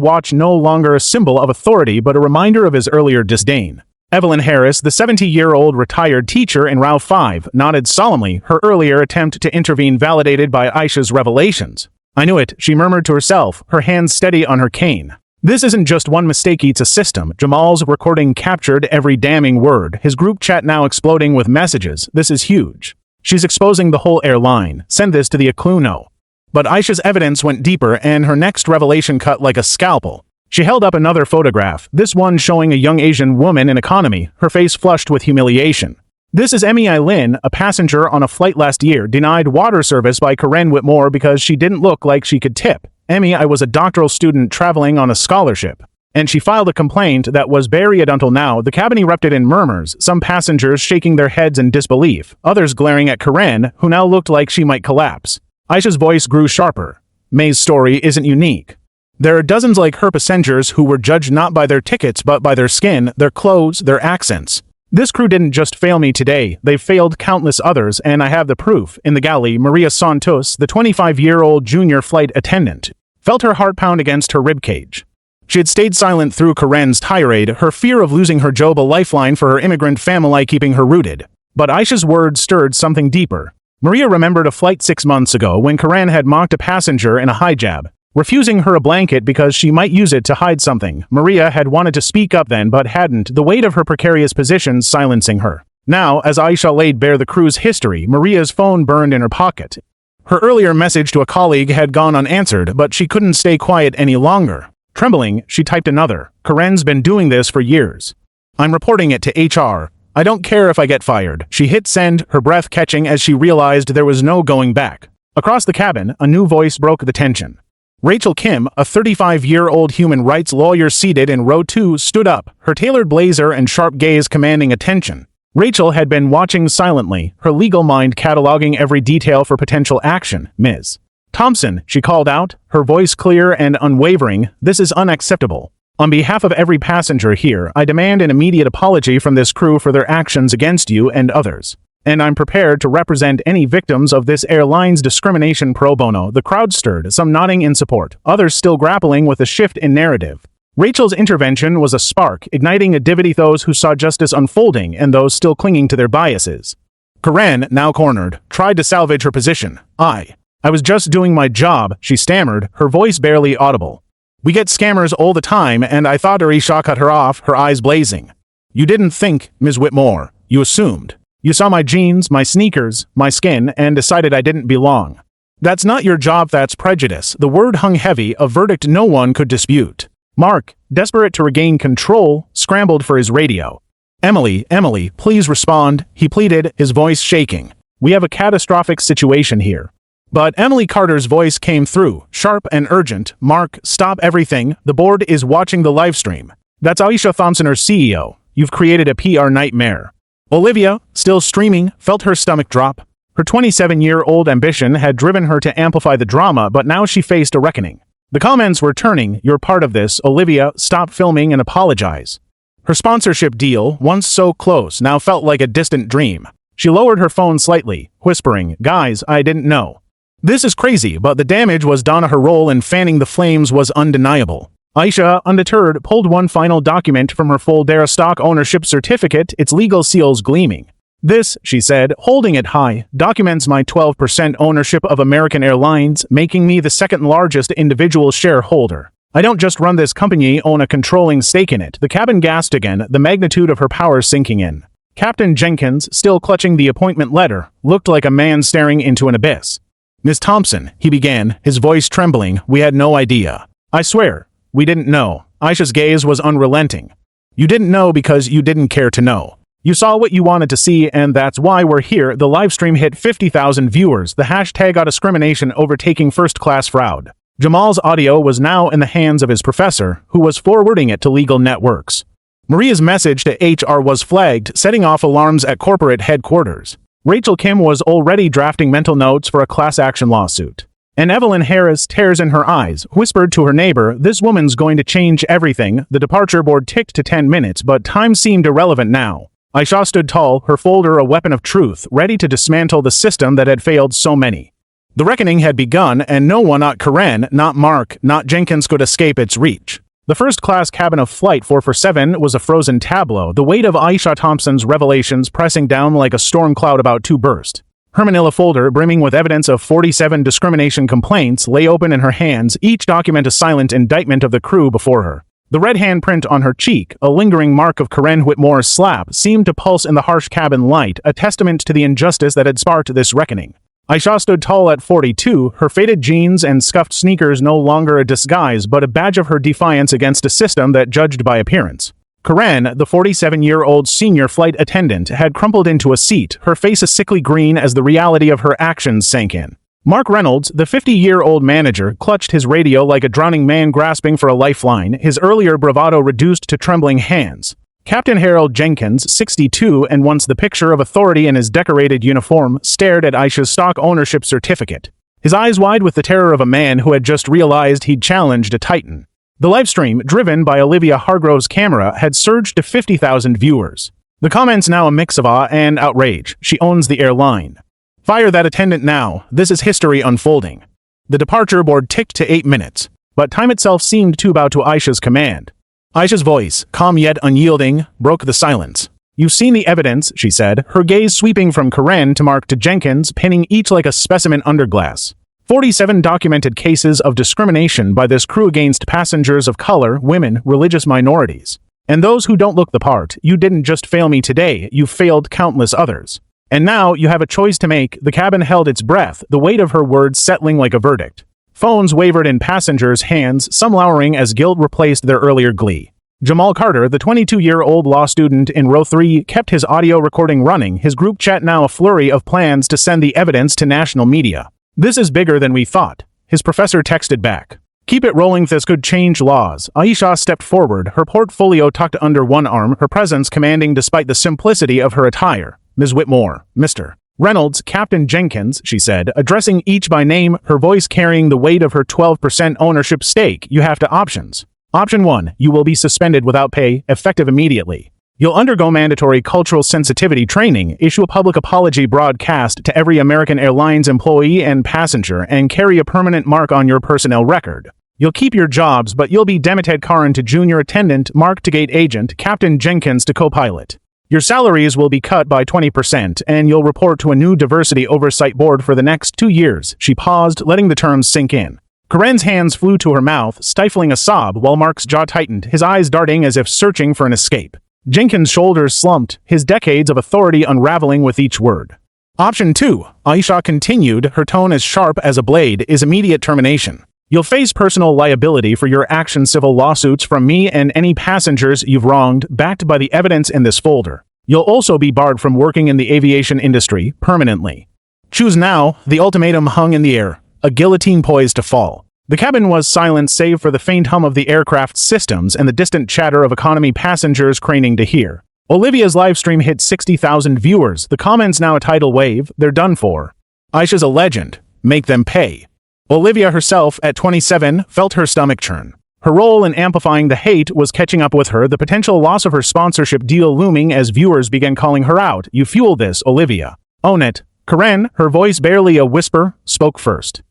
watch no longer a symbol of authority but a reminder of his earlier disdain. Evelyn Harris, the 70-year-old retired teacher in Row 5, nodded solemnly, her earlier attempt to intervene validated by Aisha's revelations. I knew it, she murmured to herself, her hands steady on her cane. This isn't just one mistake, it's a system. Jamal's recording captured every damning word, his group chat now exploding with messages. This is huge. She's exposing the whole airline. Send this to the Akluno. But Aisha's evidence went deeper, and her next revelation cut like a scalpel. She held up another photograph, this one showing a young Asian woman in economy, her face flushed with humiliation. This is Emmy Eileen, a passenger on a flight last year, denied water service by Karen Whitmore because she didn't look like she could tip. Emmy, I was a doctoral student traveling on a scholarship. And she filed a complaint that was buried until now. The cabin erupted in murmurs, some passengers shaking their heads in disbelief, others glaring at Karen, who now looked like she might collapse. Aisha's voice grew sharper. May's story isn't unique. There are dozens like her passengers who were judged not by their tickets but by their skin, their clothes, their accents. This crew didn't just fail me today, they've failed countless others, and I have the proof. In the galley, Maria Santos, the 25-year-old junior flight attendant, felt her heart pound against her ribcage. She had stayed silent through Karen's tirade, her fear of losing her job a lifeline for her immigrant family keeping her rooted. But Aisha's words stirred something deeper. Maria remembered a flight 6 months ago when Karen had mocked a passenger in a hijab, refusing her a blanket because she might use it to hide something. Maria had wanted to speak up then but hadn't, the weight of her precarious position silencing her. Now, as Aisha laid bare the crew's history, Maria's phone burned in her pocket. Her earlier message to a colleague had gone unanswered, but she couldn't stay quiet any longer. Trembling, she typed another. Karen's been doing this for years. I'm reporting it to HR. I don't care if I get fired. She hit send, her breath catching as she realized there was no going back. Across the cabin, a new voice broke the tension. Rachel Kim, a 35-year-old human rights lawyer seated in row 2, stood up, her tailored blazer and sharp gaze commanding attention. Rachel had been watching silently, her legal mind cataloging every detail for potential action. Ms. Thompson, she called out, her voice clear and unwavering, this is unacceptable. On behalf of every passenger here, I demand an immediate apology from this crew for their actions against you and others. And I'm prepared to represent any victims of this airline's discrimination pro bono. The crowd stirred, some nodding in support, others still grappling with a shift in narrative. Rachel's intervention was a spark, igniting a divide those who saw justice unfolding and those still clinging to their biases. Karen, now cornered, tried to salvage her position. I was just doing my job, she stammered, her voice barely audible. We get scammers all the time, and I thought Aisha cut her off, her eyes blazing. You didn't think, Ms. Whitmore. You assumed. You saw my jeans, my sneakers, my skin, and decided I didn't belong. That's not your job, that's prejudice. The word hung heavy, a verdict no one could dispute. Mark, desperate to regain control, scrambled for his radio. Emily, please respond, he pleaded, his voice shaking. We have a catastrophic situation here. But Emily Carter's voice came through, sharp and urgent. Mark, stop everything. The board is watching the livestream. That's Aisha Thompson, her CEO. You've created a PR nightmare. Olivia, still streaming, felt her stomach drop. Her 27-year-old ambition had driven her to amplify the drama, but now she faced a reckoning. The comments were turning. You're part of this. Olivia, stop filming and apologize. Her sponsorship deal, once so close, now felt like a distant dream. She lowered her phone slightly, whispering, Guys, I didn't know. This is crazy, but the damage was done. Her role in fanning the flames was undeniable. Aisha, undeterred, pulled one final document from her folder, a stock ownership certificate, its legal seals gleaming. This, she said, holding it high, documents my 12% ownership of American Airlines, making me the second largest individual shareholder. I don't just run this company, own a controlling stake in it. The cabin gasped again, the magnitude of her power sinking in. Captain Jenkins, still clutching the appointment letter, looked like a man staring into an abyss. Miss Thompson, he began, his voice trembling, we had no idea. I swear, we didn't know. Aisha's gaze was unrelenting. You didn't know because you didn't care to know. You saw what you wanted to see, and that's why we're here. The live stream hit 50,000 viewers, the hashtag #discrimination overtaking first-class fraud. Jamal's audio was now in the hands of his professor, who was forwarding it to legal networks. Maria's message to HR was flagged, setting off alarms at corporate headquarters. Rachel Kim was already drafting mental notes for a class action lawsuit. And Evelyn Harris, tears in her eyes, whispered to her neighbor, this woman's going to change everything. The departure board ticked to 10 minutes, but time seemed irrelevant now. Aisha stood tall, her folder a weapon of truth, ready to dismantle the system that had failed so many. The reckoning had begun, and no one, not Karen, not Mark, not Jenkins, could escape its reach. The first-class cabin of Flight 447 was a frozen tableau, the weight of Aisha Thompson's revelations pressing down like a storm cloud about to burst. Her manila folder, brimming with evidence of 47 discrimination complaints, lay open in her hands, each document a silent indictment of the crew before her. The red handprint on her cheek, a lingering mark of Karen Whitmore's slap, seemed to pulse in the harsh cabin light, a testament to the injustice that had sparked this reckoning. Aisha stood tall at 42, her faded jeans and scuffed sneakers no longer a disguise but a badge of her defiance against a system that judged by appearance. Karen, the 47-year-old senior flight attendant, had crumpled into a seat, her face a sickly green as the reality of her actions sank in. Mark Reynolds, the 50-year-old manager, clutched his radio like a drowning man grasping for a lifeline, his earlier bravado reduced to trembling hands. Captain Harold Jenkins, 62 and once the picture of authority in his decorated uniform, stared at Aisha's stock ownership certificate, his eyes wide with the terror of a man who had just realized he'd challenged a titan. The livestream, driven by Olivia Hargrove's camera, had surged to 50,000 viewers. The comments now a mix of awe and outrage. She owns the airline. Fire that attendant now. This is history unfolding. The departure board ticked to 8 minutes, but time itself seemed to bow to Aisha's command. Aisha's voice, calm yet unyielding, broke the silence. You've seen the evidence, she said, her gaze sweeping from Karen to Mark to Jenkins, pinning each like a specimen under glass. 47 documented cases of discrimination by this crew against passengers of color, women, religious minorities. And those who don't look the part. You didn't just fail me today, you failed countless others. And now you have a choice to make. The cabin held its breath, the weight of her words settling like a verdict. Phones wavered in passengers' hands, some lowering as guilt replaced their earlier glee. Jamal Carter, the 22-year-old law student in row 3, kept his audio recording running, his group chat now a flurry of plans to send the evidence to national media. This is bigger than we thought, his professor texted back. Keep it rolling, this could change laws. Aisha stepped forward, her portfolio tucked under one arm, her presence commanding despite the simplicity of her attire. Ms. Whitmore, Mr. Reynolds, Captain Jenkins, she said, addressing each by name, her voice carrying the weight of her 12% ownership stake. You have to options. Option 1, you will be suspended without pay, effective immediately. You'll undergo mandatory cultural sensitivity training, issue a public apology broadcast to every American Airlines employee and passenger, and carry a permanent mark on your personnel record. You'll keep your jobs, but you'll be demoted Karen to junior attendant, Mark to gate agent, Captain Jenkins to co-pilot. Your salaries will be cut by 20%, and you'll report to a new diversity oversight board for the next 2 years. She paused, letting the terms sink in. Karen's hands flew to her mouth, stifling a sob, while Mark's jaw tightened, his eyes darting as if searching for an escape. Jenkins' shoulders slumped, his decades of authority unraveling with each word. Option 2, Aisha continued, her tone as sharp as a blade, is immediate termination. You'll face personal liability for your action, civil lawsuits from me and any passengers you've wronged, backed by the evidence in this folder. You'll also be barred from working in the aviation industry, permanently. Choose now. The ultimatum hung in the air, a guillotine poised to fall. The cabin was silent save for the faint hum of the aircraft's systems and the distant chatter of economy passengers craning to hear. Olivia's livestream hit 60,000 viewers, the comments now a tidal wave. They're done for. Aisha's a legend. Make them pay. Olivia herself, at 27, felt her stomach churn. Her role in amplifying the hate was catching up with her, the potential loss of her sponsorship deal looming as viewers began calling her out. You fuel this, Olivia. Own it. Karen, her voice barely a whisper, spoke first.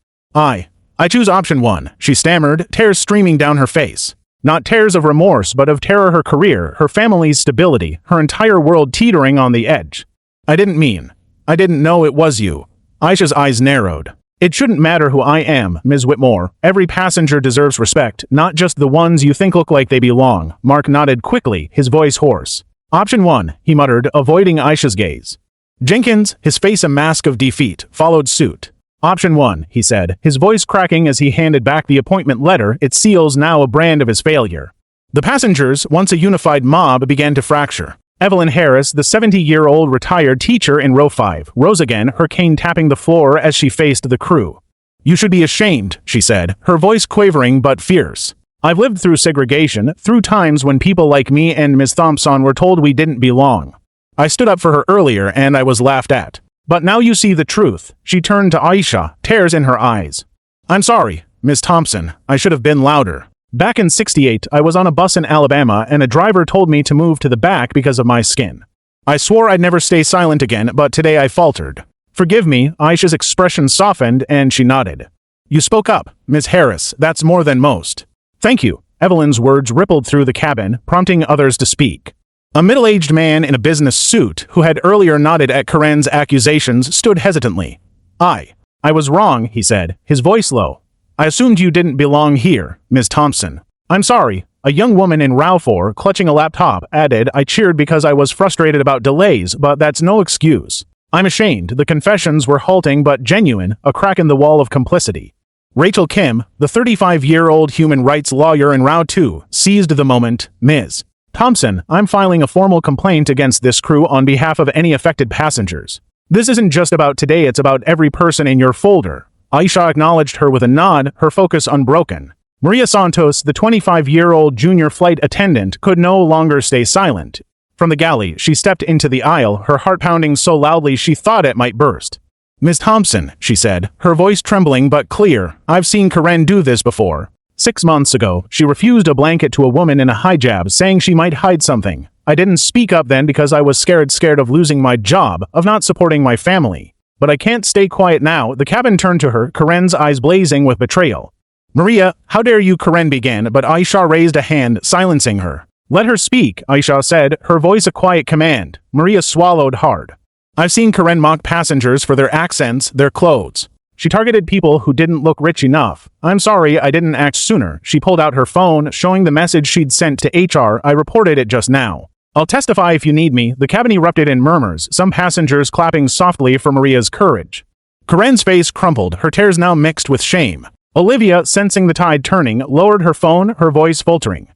I choose option 1, she stammered, tears streaming down her face. Not tears of remorse, but of terror, her career, her family's stability, her entire world teetering on the edge. I didn't know it was you. Aisha's eyes narrowed. It shouldn't matter who I am, Ms. Whitmore. Every passenger deserves respect, not just the ones you think look like they belong. Mark nodded quickly, his voice hoarse. Option 1, he muttered, avoiding Aisha's gaze. Jenkins, his face a mask of defeat, followed suit. Option 1, he said, his voice cracking as he handed back the appointment letter, its seals now a brand of his failure. The passengers, once a unified mob, began to fracture. Evelyn Harris, the 70-year-old retired teacher in row 5, rose again, her cane tapping the floor as she faced the crew. You should be ashamed, she said, her voice quavering but fierce. I've lived through segregation, through times when people like me and Ms. Thompson were told we didn't belong. I stood up for her earlier and I was laughed at. But now you see the truth. She turned to Aisha, tears in her eyes. I'm sorry, Ms. Thompson. I should have been louder. Back in '68, I was on a bus in Alabama and a driver told me to move to the back because of my skin. I swore I'd never stay silent again, but today I faltered. Forgive me, Aisha's expression softened and she nodded. You spoke up, Ms. Harris. That's more than most. Thank you. Evelyn's words rippled through the cabin, prompting others to speak. A middle-aged man in a business suit, who had earlier nodded at Karen's accusations, stood hesitantly. I was wrong, he said, his voice low. I assumed you didn't belong here, Ms. Thompson. I'm sorry. A young woman in row 4, clutching a laptop, added, I cheered because I was frustrated about delays, but that's no excuse. I'm ashamed. The confessions were halting but genuine, a crack in the wall of complicity. Rachel Kim, the 35-year-old human rights lawyer in row 2, seized the moment. Ms. Thompson, I'm filing a formal complaint against this crew on behalf of any affected passengers. This isn't just about today, it's about every person in your folder. Aisha acknowledged her with a nod, her focus unbroken. Maria Santos, the 25-year-old junior flight attendant, could no longer stay silent. From the galley, she stepped into the aisle, her heart pounding so loudly she thought it might burst. Ms. Thompson, she said, her voice trembling but clear, I've seen Karen do this before. 6 months ago, she refused a blanket to a woman in a hijab, saying she might hide something. I didn't speak up then because I was scared of losing my job, of not supporting my family. But I can't stay quiet now. The cabin turned to her, Karen's eyes blazing with betrayal. Maria, how dare you, Karen began, but Aisha raised a hand, silencing her. Let her speak, Aisha said, her voice a quiet command. Maria swallowed hard. I've seen Karen mock passengers for their accents, their clothes. She targeted people who didn't look rich enough. I'm sorry I didn't act sooner. She pulled out her phone, showing the message she'd sent to HR. I reported it just now. I'll testify if you need me. The cabin erupted in murmurs, some passengers clapping softly for Maria's courage. Karen's face crumpled, her tears now mixed with shame. Olivia, sensing the tide turning, lowered her phone, her voice faltering.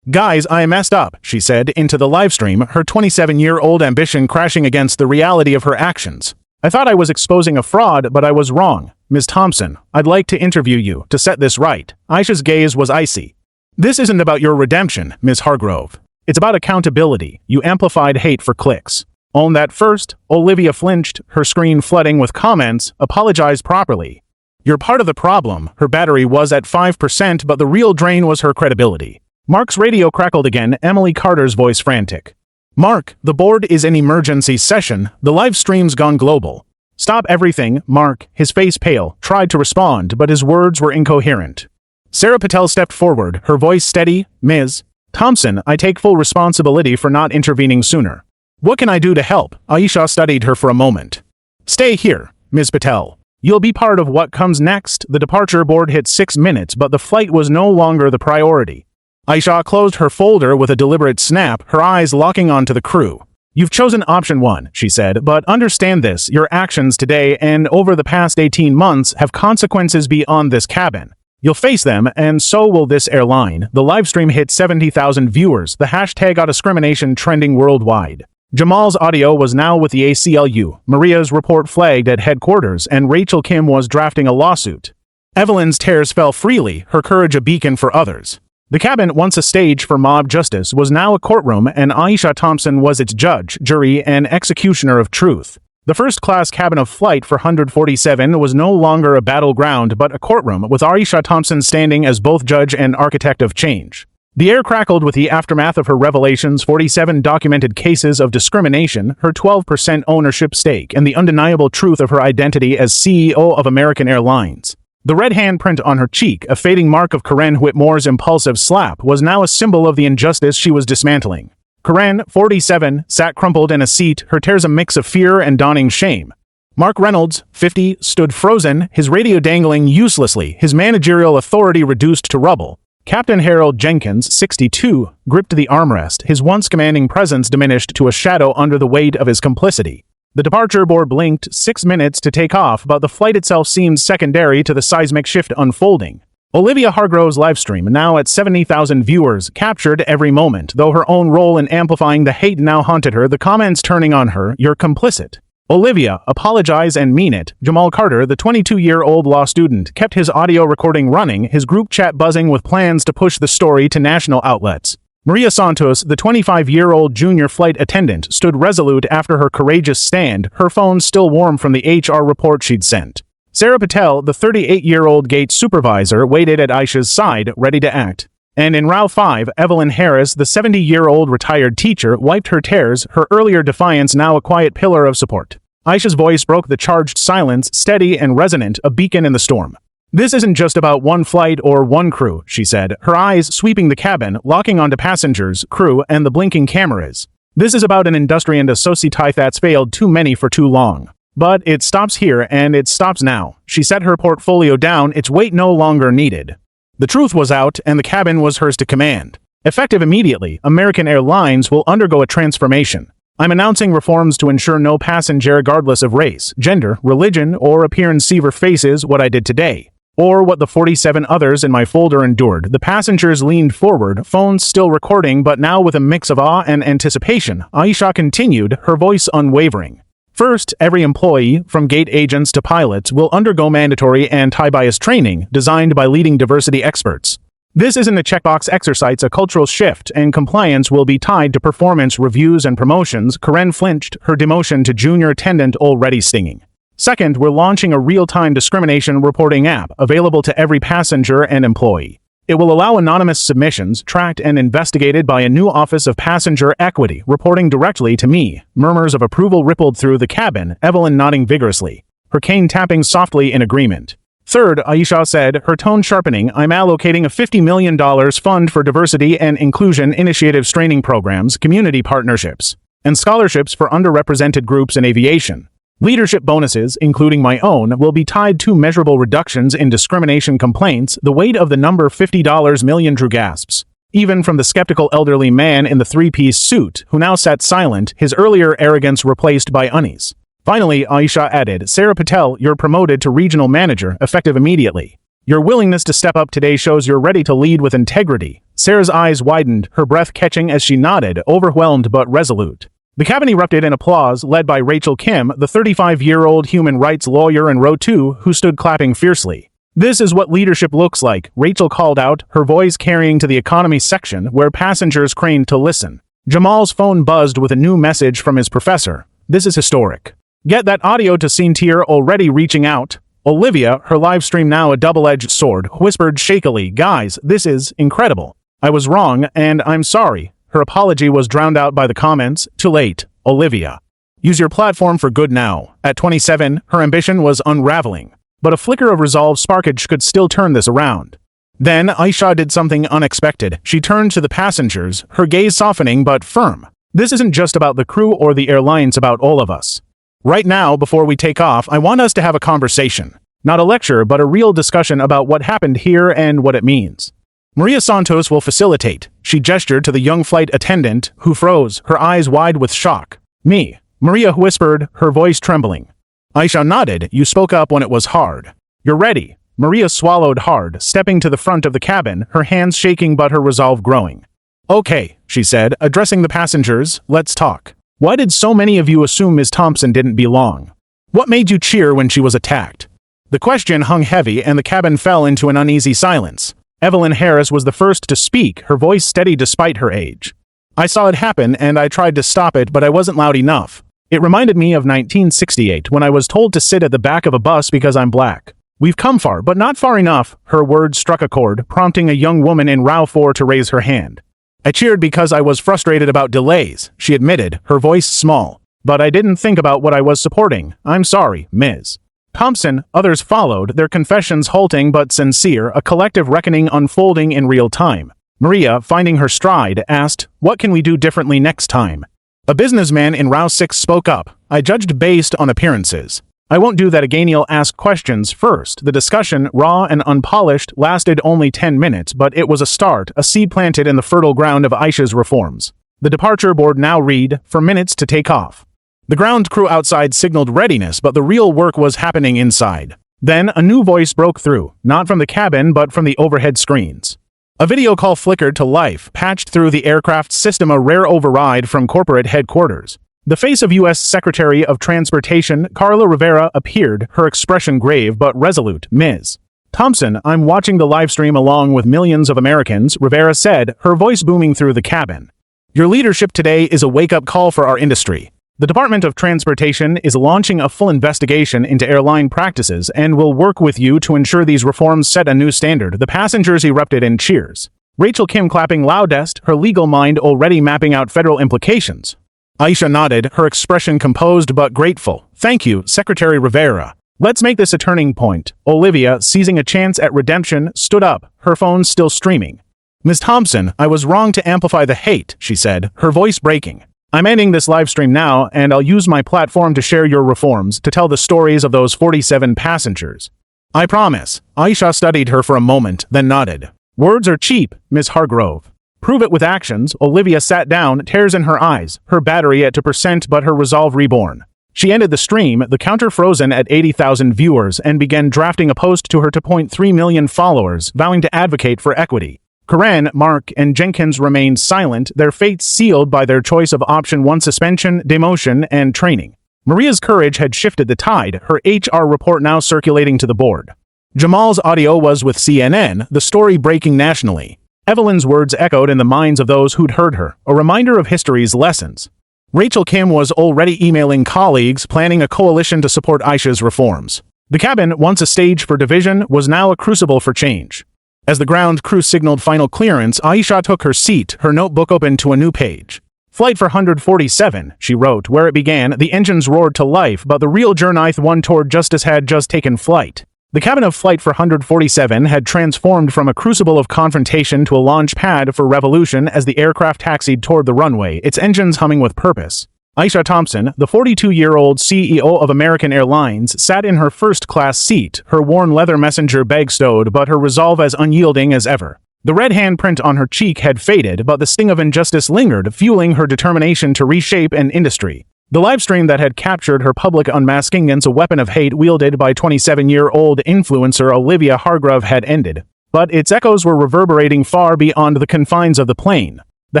Guys, I messed up, she said into the livestream, her 27-year-old ambition crashing against the reality of her actions. I thought I was exposing a fraud, but I was wrong. Ms. Thompson, I'd like to interview you to set this right. Aisha's gaze was icy. This isn't about your redemption, Ms. Hargrove. It's about accountability. You amplified hate for clicks. Own that first. Olivia flinched, her screen flooding with comments. Apologize properly. You're part of the problem. Her battery was at 5%, but the real drain was her credibility. Mark's radio crackled again, Emily Carter's voice frantic. Mark, the board is in emergency session. The live stream's gone global. Stop everything. Mark, his face pale, tried to respond, but his words were incoherent. Sarah Patel stepped forward, her voice steady. Ms. Thompson, I take full responsibility for not intervening sooner. What can I do to help? Aisha studied her for a moment. Stay here, Ms. Patel. You'll be part of what comes next. The departure board hit 6 minutes, but the flight was no longer the priority. Aisha closed her folder with a deliberate snap, her eyes locking onto the crew. You've chosen option 1, she said, but understand this, your actions today and over the past 18 months have consequences beyond this cabin. You'll face them, and so will this airline. The livestream hit 70,000 viewers, the hashtag #discrimination trending worldwide. Jamal's audio was now with the ACLU, Maria's report flagged at headquarters, and Rachel Kim was drafting a lawsuit. Evelyn's tears fell freely, her courage a beacon for others. The cabin, once a stage for mob justice, was now a courtroom, and Aisha Thompson was its judge, jury, and executioner of truth. The first-class cabin of Flight 447 was no longer a battleground but a courtroom, with Aisha Thompson standing as both judge and architect of change. The air crackled with the aftermath of her revelations, 47 documented cases of discrimination, her 12% ownership stake, and the undeniable truth of her identity as CEO of American Airlines. The red handprint on her cheek, a fading mark of Karen Whitmore's impulsive slap, was now a symbol of the injustice she was dismantling. Karen, 47, sat crumpled in a seat, her tears a mix of fear and dawning shame. Mark Reynolds, 50, stood frozen, his radio dangling uselessly, his managerial authority reduced to rubble. Captain Harold Jenkins, 62, gripped the armrest, his once commanding presence diminished to a shadow under the weight of his complicity. The departure board blinked 6 minutes to take off, but the flight itself seemed secondary to the seismic shift unfolding. Olivia Hargrove's livestream, now at 70,000 viewers, captured every moment, though her own role in amplifying the hate now haunted her, the comments turning on her, "You're complicit. Olivia, apologize and mean it." Jamal Carter, the 22-year-old law student, kept his audio recording running, his group chat buzzing with plans to push the story to national outlets. Maria Santos, the 25-year-old junior flight attendant, stood resolute after her courageous stand, her phone still warm from the HR report she'd sent. Sarah Patel, the 38-year-old gate supervisor, waited at Aisha's side, ready to act. And in row 5, Evelyn Harris, the 70-year-old retired teacher, wiped her tears, her earlier defiance now a quiet pillar of support. Aisha's voice broke the charged silence, steady and resonant, a beacon in the storm. "This isn't just about one flight or one crew," she said, her eyes sweeping the cabin, locking onto passengers, crew, and the blinking cameras. "This is about an industry and a society that's failed too many for too long. But it stops here, and it stops now." She set her portfolio down, its weight no longer needed. The truth was out, and the cabin was hers to command. Effective immediately, American Airlines will undergo a transformation. I'm announcing reforms to ensure no passenger, regardless of race, gender, religion, or appearance, ever faces what I did today. Or what the 47 others in my folder endured. The passengers leaned forward, phones still recording but now with a mix of awe and anticipation. Aisha continued, her voice unwavering. "First, every employee, from gate agents to pilots, will undergo mandatory anti-bias training designed by leading diversity experts. This isn't a checkbox exercise, a cultural shift, and compliance will be tied to performance reviews and promotions." Karen flinched, her demotion to junior attendant already stinging. "Second, we're launching a real-time discrimination reporting app available to every passenger and employee. It will allow anonymous submissions, tracked and investigated by a new Office of Passenger Equity, reporting directly to me." Murmurs of approval rippled through the cabin, Evelyn nodding vigorously, her cane tapping softly in agreement. "Third," Aisha said, her tone sharpening, "I'm allocating a $50 million fund for diversity and inclusion initiatives, training programs, community partnerships, and scholarships for underrepresented groups in aviation. Leadership bonuses, including my own, will be tied to measurable reductions in discrimination complaints." The weight of the number $50 million drew gasps, even from the skeptical elderly man in the three-piece suit, who now sat silent, his earlier arrogance replaced by unease. Finally, Aisha added, "Sarah Patel, you're promoted to regional manager, effective immediately. Your willingness to step up today shows you're ready to lead with integrity." Sarah's eyes widened, her breath catching as she nodded, overwhelmed but resolute. The cabin erupted in applause, led by Rachel Kim, the 35-year-old human rights lawyer in row 2, who stood clapping fiercely. "This is what leadership looks like," Rachel called out, her voice carrying to the economy section, where passengers craned to listen. Jamal's phone buzzed with a new message from his professor. "This is historic. Get that audio to Tier," already reaching out. Olivia, her live stream now a double-edged sword, whispered shakily, "Guys, this is incredible. I was wrong, and I'm sorry." Her apology was drowned out by the comments, "Too late, Olivia. Use your platform for good now." At 27, her ambition was unraveling, but a flicker of resolve sparkage could still turn this around. Then Aisha did something unexpected. She turned to the passengers, her gaze softening but firm. "This isn't just about the crew or the airline, it's about all of us. Right now, before we take off, I want us to have a conversation. Not a lecture, but a real discussion about what happened here and what it means. Maria Santos will facilitate." She gestured to the young flight attendant, who froze, her eyes wide with shock. "Me," Maria whispered, her voice trembling. Aisha nodded. "You spoke up when it was hard. You're ready." Maria swallowed hard, stepping to the front of the cabin, her hands shaking but her resolve growing. "Okay," she said, addressing the passengers, "let's talk. Why did so many of you assume Ms. Thompson didn't belong? What made you cheer when she was attacked?" The question hung heavy and the cabin fell into an uneasy silence. Evelyn Harris was the first to speak, her voice steady despite her age. "I saw it happen and I tried to stop it, but I wasn't loud enough. It reminded me of 1968 when I was told to sit at the back of a bus because I'm black. We've come far, but not far enough." Her words struck a chord, prompting a young woman in row 4 to raise her hand. "I cheered because I was frustrated about delays," she admitted, her voice small. "But I didn't think about what I was supporting. I'm sorry, Ms. Thompson, others followed, their confessions halting but sincere, a collective reckoning unfolding in real time. Maria, finding her stride, asked, "What can we do differently next time?" A businessman in Row 6 spoke up, "I judged based on appearances. I won't do that again." He'll ask questions first. The discussion, raw and unpolished, lasted only 10 minutes, but it was a start, a seed planted in the fertile ground of Aisha's reforms. The departure board now read, "For minutes to take off." The ground crew outside signaled readiness, but the real work was happening inside. Then a new voice broke through, not from the cabin but from the overhead screens. A video call flickered to life, patched through the aircraft system, a rare override from corporate headquarters. The face of U.S. Secretary of Transportation, Carla Rivera, appeared, her expression grave but resolute. "Ms. Thompson, I'm watching the livestream along with millions of Americans," Rivera said, her voice booming through the cabin. "Your leadership today is a wake-up call for our industry. The Department of Transportation is launching a full investigation into airline practices and will work with you to ensure these reforms set a new standard." The passengers erupted in cheers. Rachel Kim clapping loudest, her legal mind already mapping out federal implications. Aisha nodded, her expression composed but grateful. "Thank you, Secretary Rivera. Let's make this a turning point." Olivia, seizing a chance at redemption, stood up, her phone still streaming. "Ms. Thompson, I was wrong to amplify the hate," she said, her voice breaking. "I'm ending this live stream now, and I'll use my platform to share your reforms, to tell the stories of those 47 passengers. I promise." Aisha studied her for a moment, then nodded. "Words are cheap, Ms. Hargrove. Prove it with actions." Olivia sat down, tears in her eyes, her battery at 2% but her resolve reborn. She ended the stream, the counter frozen at 80,000 viewers, and began drafting a post to her 2.3 million followers, vowing to advocate for equity. Karen, Mark, and Jenkins remained silent, their fates sealed by their choice of option 1: suspension, demotion, and training. Maria's courage had shifted the tide, her HR report now circulating to the board. Jamal's audio was with CNN, the story breaking nationally. Evelyn's words echoed in the minds of those who'd heard her, a reminder of history's lessons. Rachel Kim was already emailing colleagues, planning a coalition to support Aisha's reforms. The cabin, once a stage for division, was now a crucible for change. As the ground crew signaled final clearance, Aisha took her seat, her notebook open to a new page. "Flight for 147, she wrote, where it began. The engines roared to life, but the real journey one toward justice had just taken flight. The cabin of Flight for 147 had transformed from a crucible of confrontation to a launch pad for revolution as the aircraft taxied toward the runway, its engines humming with purpose. Aisha Thompson, the 42-year-old CEO of American Airlines, sat in her first-class seat, her worn leather messenger bag stowed, but her resolve as unyielding as ever. The red handprint on her cheek had faded, but the sting of injustice lingered, fueling her determination to reshape an industry. The livestream that had captured her public unmasking against a weapon of hate wielded by 27-year-old influencer Olivia Hargrove had ended, but its echoes were reverberating far beyond the confines of the plane. The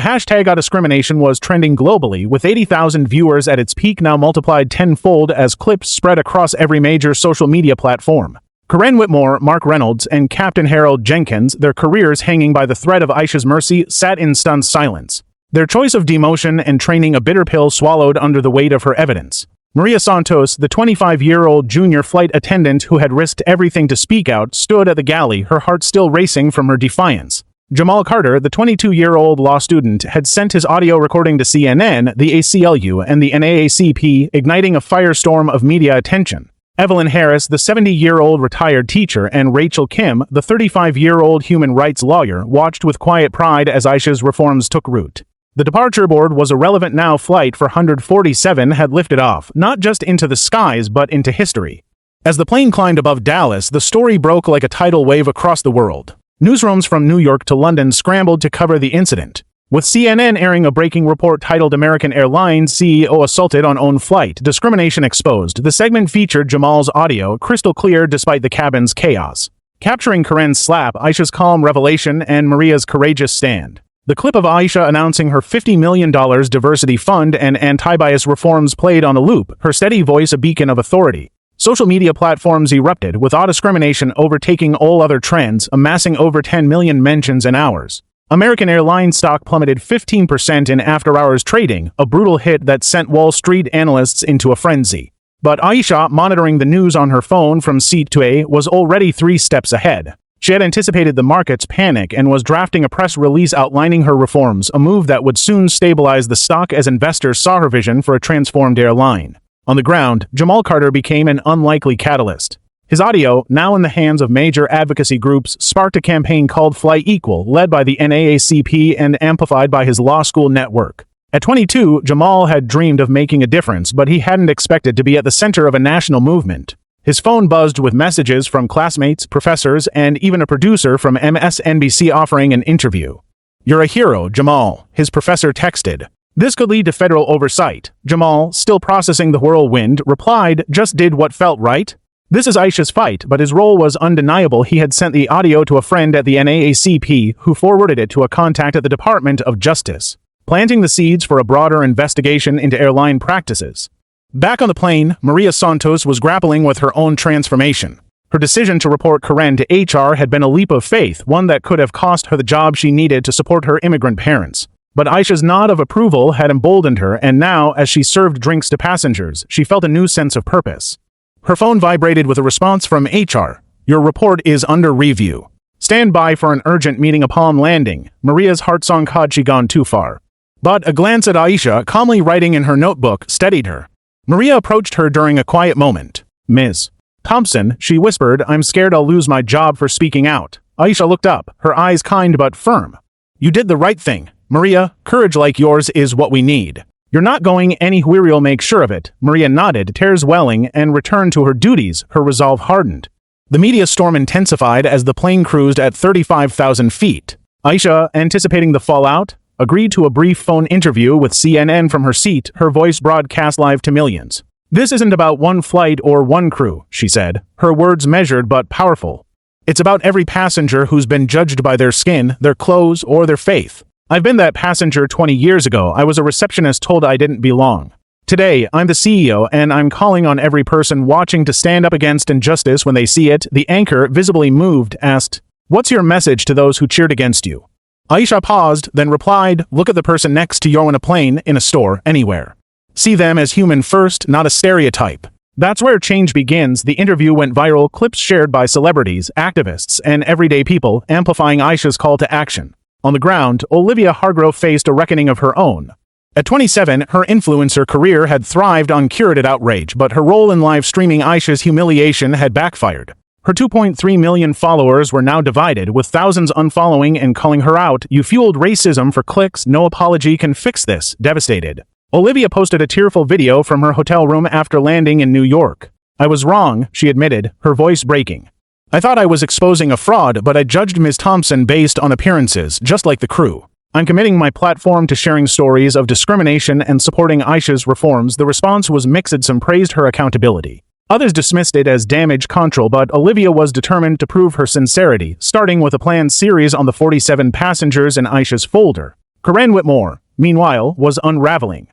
hashtag #discrimination was trending globally, with 80,000 viewers at its peak, now multiplied tenfold as clips spread across every major social media platform. Karen Whitmore, Mark Reynolds, and Captain Harold Jenkins, their careers hanging by the thread of Aisha's mercy, sat in stunned silence. Their choice of demotion and training a bitter pill swallowed under the weight of her evidence. Maria Santos, the 25-year-old junior flight attendant who had risked everything to speak out, stood at the galley, her heart still racing from her defiance. Jamal Carter, the 22-year-old law student, had sent his audio recording to CNN, the ACLU, and the NAACP, igniting a firestorm of media attention. Evelyn Harris, the 70-year-old retired teacher, and Rachel Kim, the 35-year-old human rights lawyer, watched with quiet pride as Aisha's reforms took root. The departure board was irrelevant now. Flight for 147 had lifted off, not just into the skies, but into history. As the plane climbed above Dallas, the story broke like a tidal wave across the world. Newsrooms from New York to London scrambled to cover the incident, with CNN airing a breaking report titled "American Airlines CEO Assaulted on Own Flight, Discrimination Exposed." The segment featured Jamal's audio, crystal clear despite the cabin's chaos, capturing Karen's slap, Aisha's calm revelation, and Maria's courageous stand. The clip of Aisha announcing her $50 million diversity fund and anti-bias reforms played on a loop, her steady voice a beacon of authority. Social media platforms erupted, with discrimination overtaking all other trends, amassing over 10 million mentions in hours. American Airlines stock plummeted 15% in after-hours trading, a brutal hit that sent Wall Street analysts into a frenzy. But Aisha, monitoring the news on her phone from seat to A, was already 3 steps ahead. She had anticipated the market's panic and was drafting a press release outlining her reforms, a move that would soon stabilize the stock as investors saw her vision for a transformed airline. On the ground, Jamal Carter became an unlikely catalyst. His audio, now in the hands of major advocacy groups, sparked a campaign called Fly Equal, led by the NAACP and amplified by his law school network. At 22, Jamal had dreamed of making a difference, but he hadn't expected to be at the center of a national movement. His phone buzzed with messages from classmates, professors, and even a producer from MSNBC offering an interview. "You're a hero, Jamal," his professor texted. This could lead to federal oversight. Jamal, still processing the whirlwind, replied, "Just did what felt right." This is Aisha's fight, but his role was undeniable. He had sent the audio to a friend at the NAACP, who forwarded it to a contact at the Department of Justice, planting the seeds for a broader investigation into airline practices. Back on the plane, Maria Santos was grappling with her own transformation. Her decision to report Karen to HR had been a leap of faith, one that could have cost her the job she needed to support her immigrant parents. But Aisha's nod of approval had emboldened her, and now, as she served drinks to passengers, she felt a new sense of purpose. Her phone vibrated with a response from HR. "Your report is under review. Stand by for an urgent meeting upon landing." Maria's heart sunk had she gone too far. But a glance at Aisha, calmly writing in her notebook, steadied her. Maria approached her during a quiet moment. "Ms. Thompson," she whispered, "I'm scared I'll lose my job for speaking out." Aisha looked up, her eyes kind but firm. "You did the right thing. Maria, courage like yours is what we need. You're not going anywhere, we'll make sure of it." Maria nodded, tears welling, and returned to her duties, her resolve hardened. The media storm intensified as the plane cruised at 35,000 feet. Aisha, anticipating the fallout, agreed to a brief phone interview with CNN from her seat, her voice broadcast live to millions. "This isn't about one flight or one crew," she said, her words measured but powerful. "It's about every passenger who's been judged by their skin, their clothes, or their faith. I've been that passenger 20 years ago. I was a receptionist told I didn't belong. Today, I'm the CEO, and I'm calling on every person watching to stand up against injustice when they see it." The anchor, visibly moved, asked, "What's your message to those who cheered against you?" Aisha paused, then replied, "Look at the person next to you on a plane, in a store, anywhere. See them as human first, not a stereotype." That's where change begins. The interview went viral, clips shared by celebrities, activists, and everyday people, amplifying Aisha's call to action. On the ground, Olivia Hargrove faced a reckoning of her own. At 27, her influencer career had thrived on curated outrage, but her role in live streaming Aisha's humiliation had backfired. Her 2.3 million followers were now divided, with thousands unfollowing and calling her out. "You fueled racism for clicks, no apology can fix this." Devastated, Olivia posted a tearful video from her hotel room after landing in New York. "I was wrong," she admitted, her voice breaking. "I thought I was exposing a fraud, but I judged Ms. Thompson based on appearances, just like the crew. I'm committing my platform to sharing stories of discrimination and supporting Aisha's reforms." The response was mixed. Some praised her accountability. Others dismissed it as damage control, but Olivia was determined to prove her sincerity, starting with a planned series on the 47 passengers in Aisha's folder. Karen Whitmore, meanwhile, was unraveling.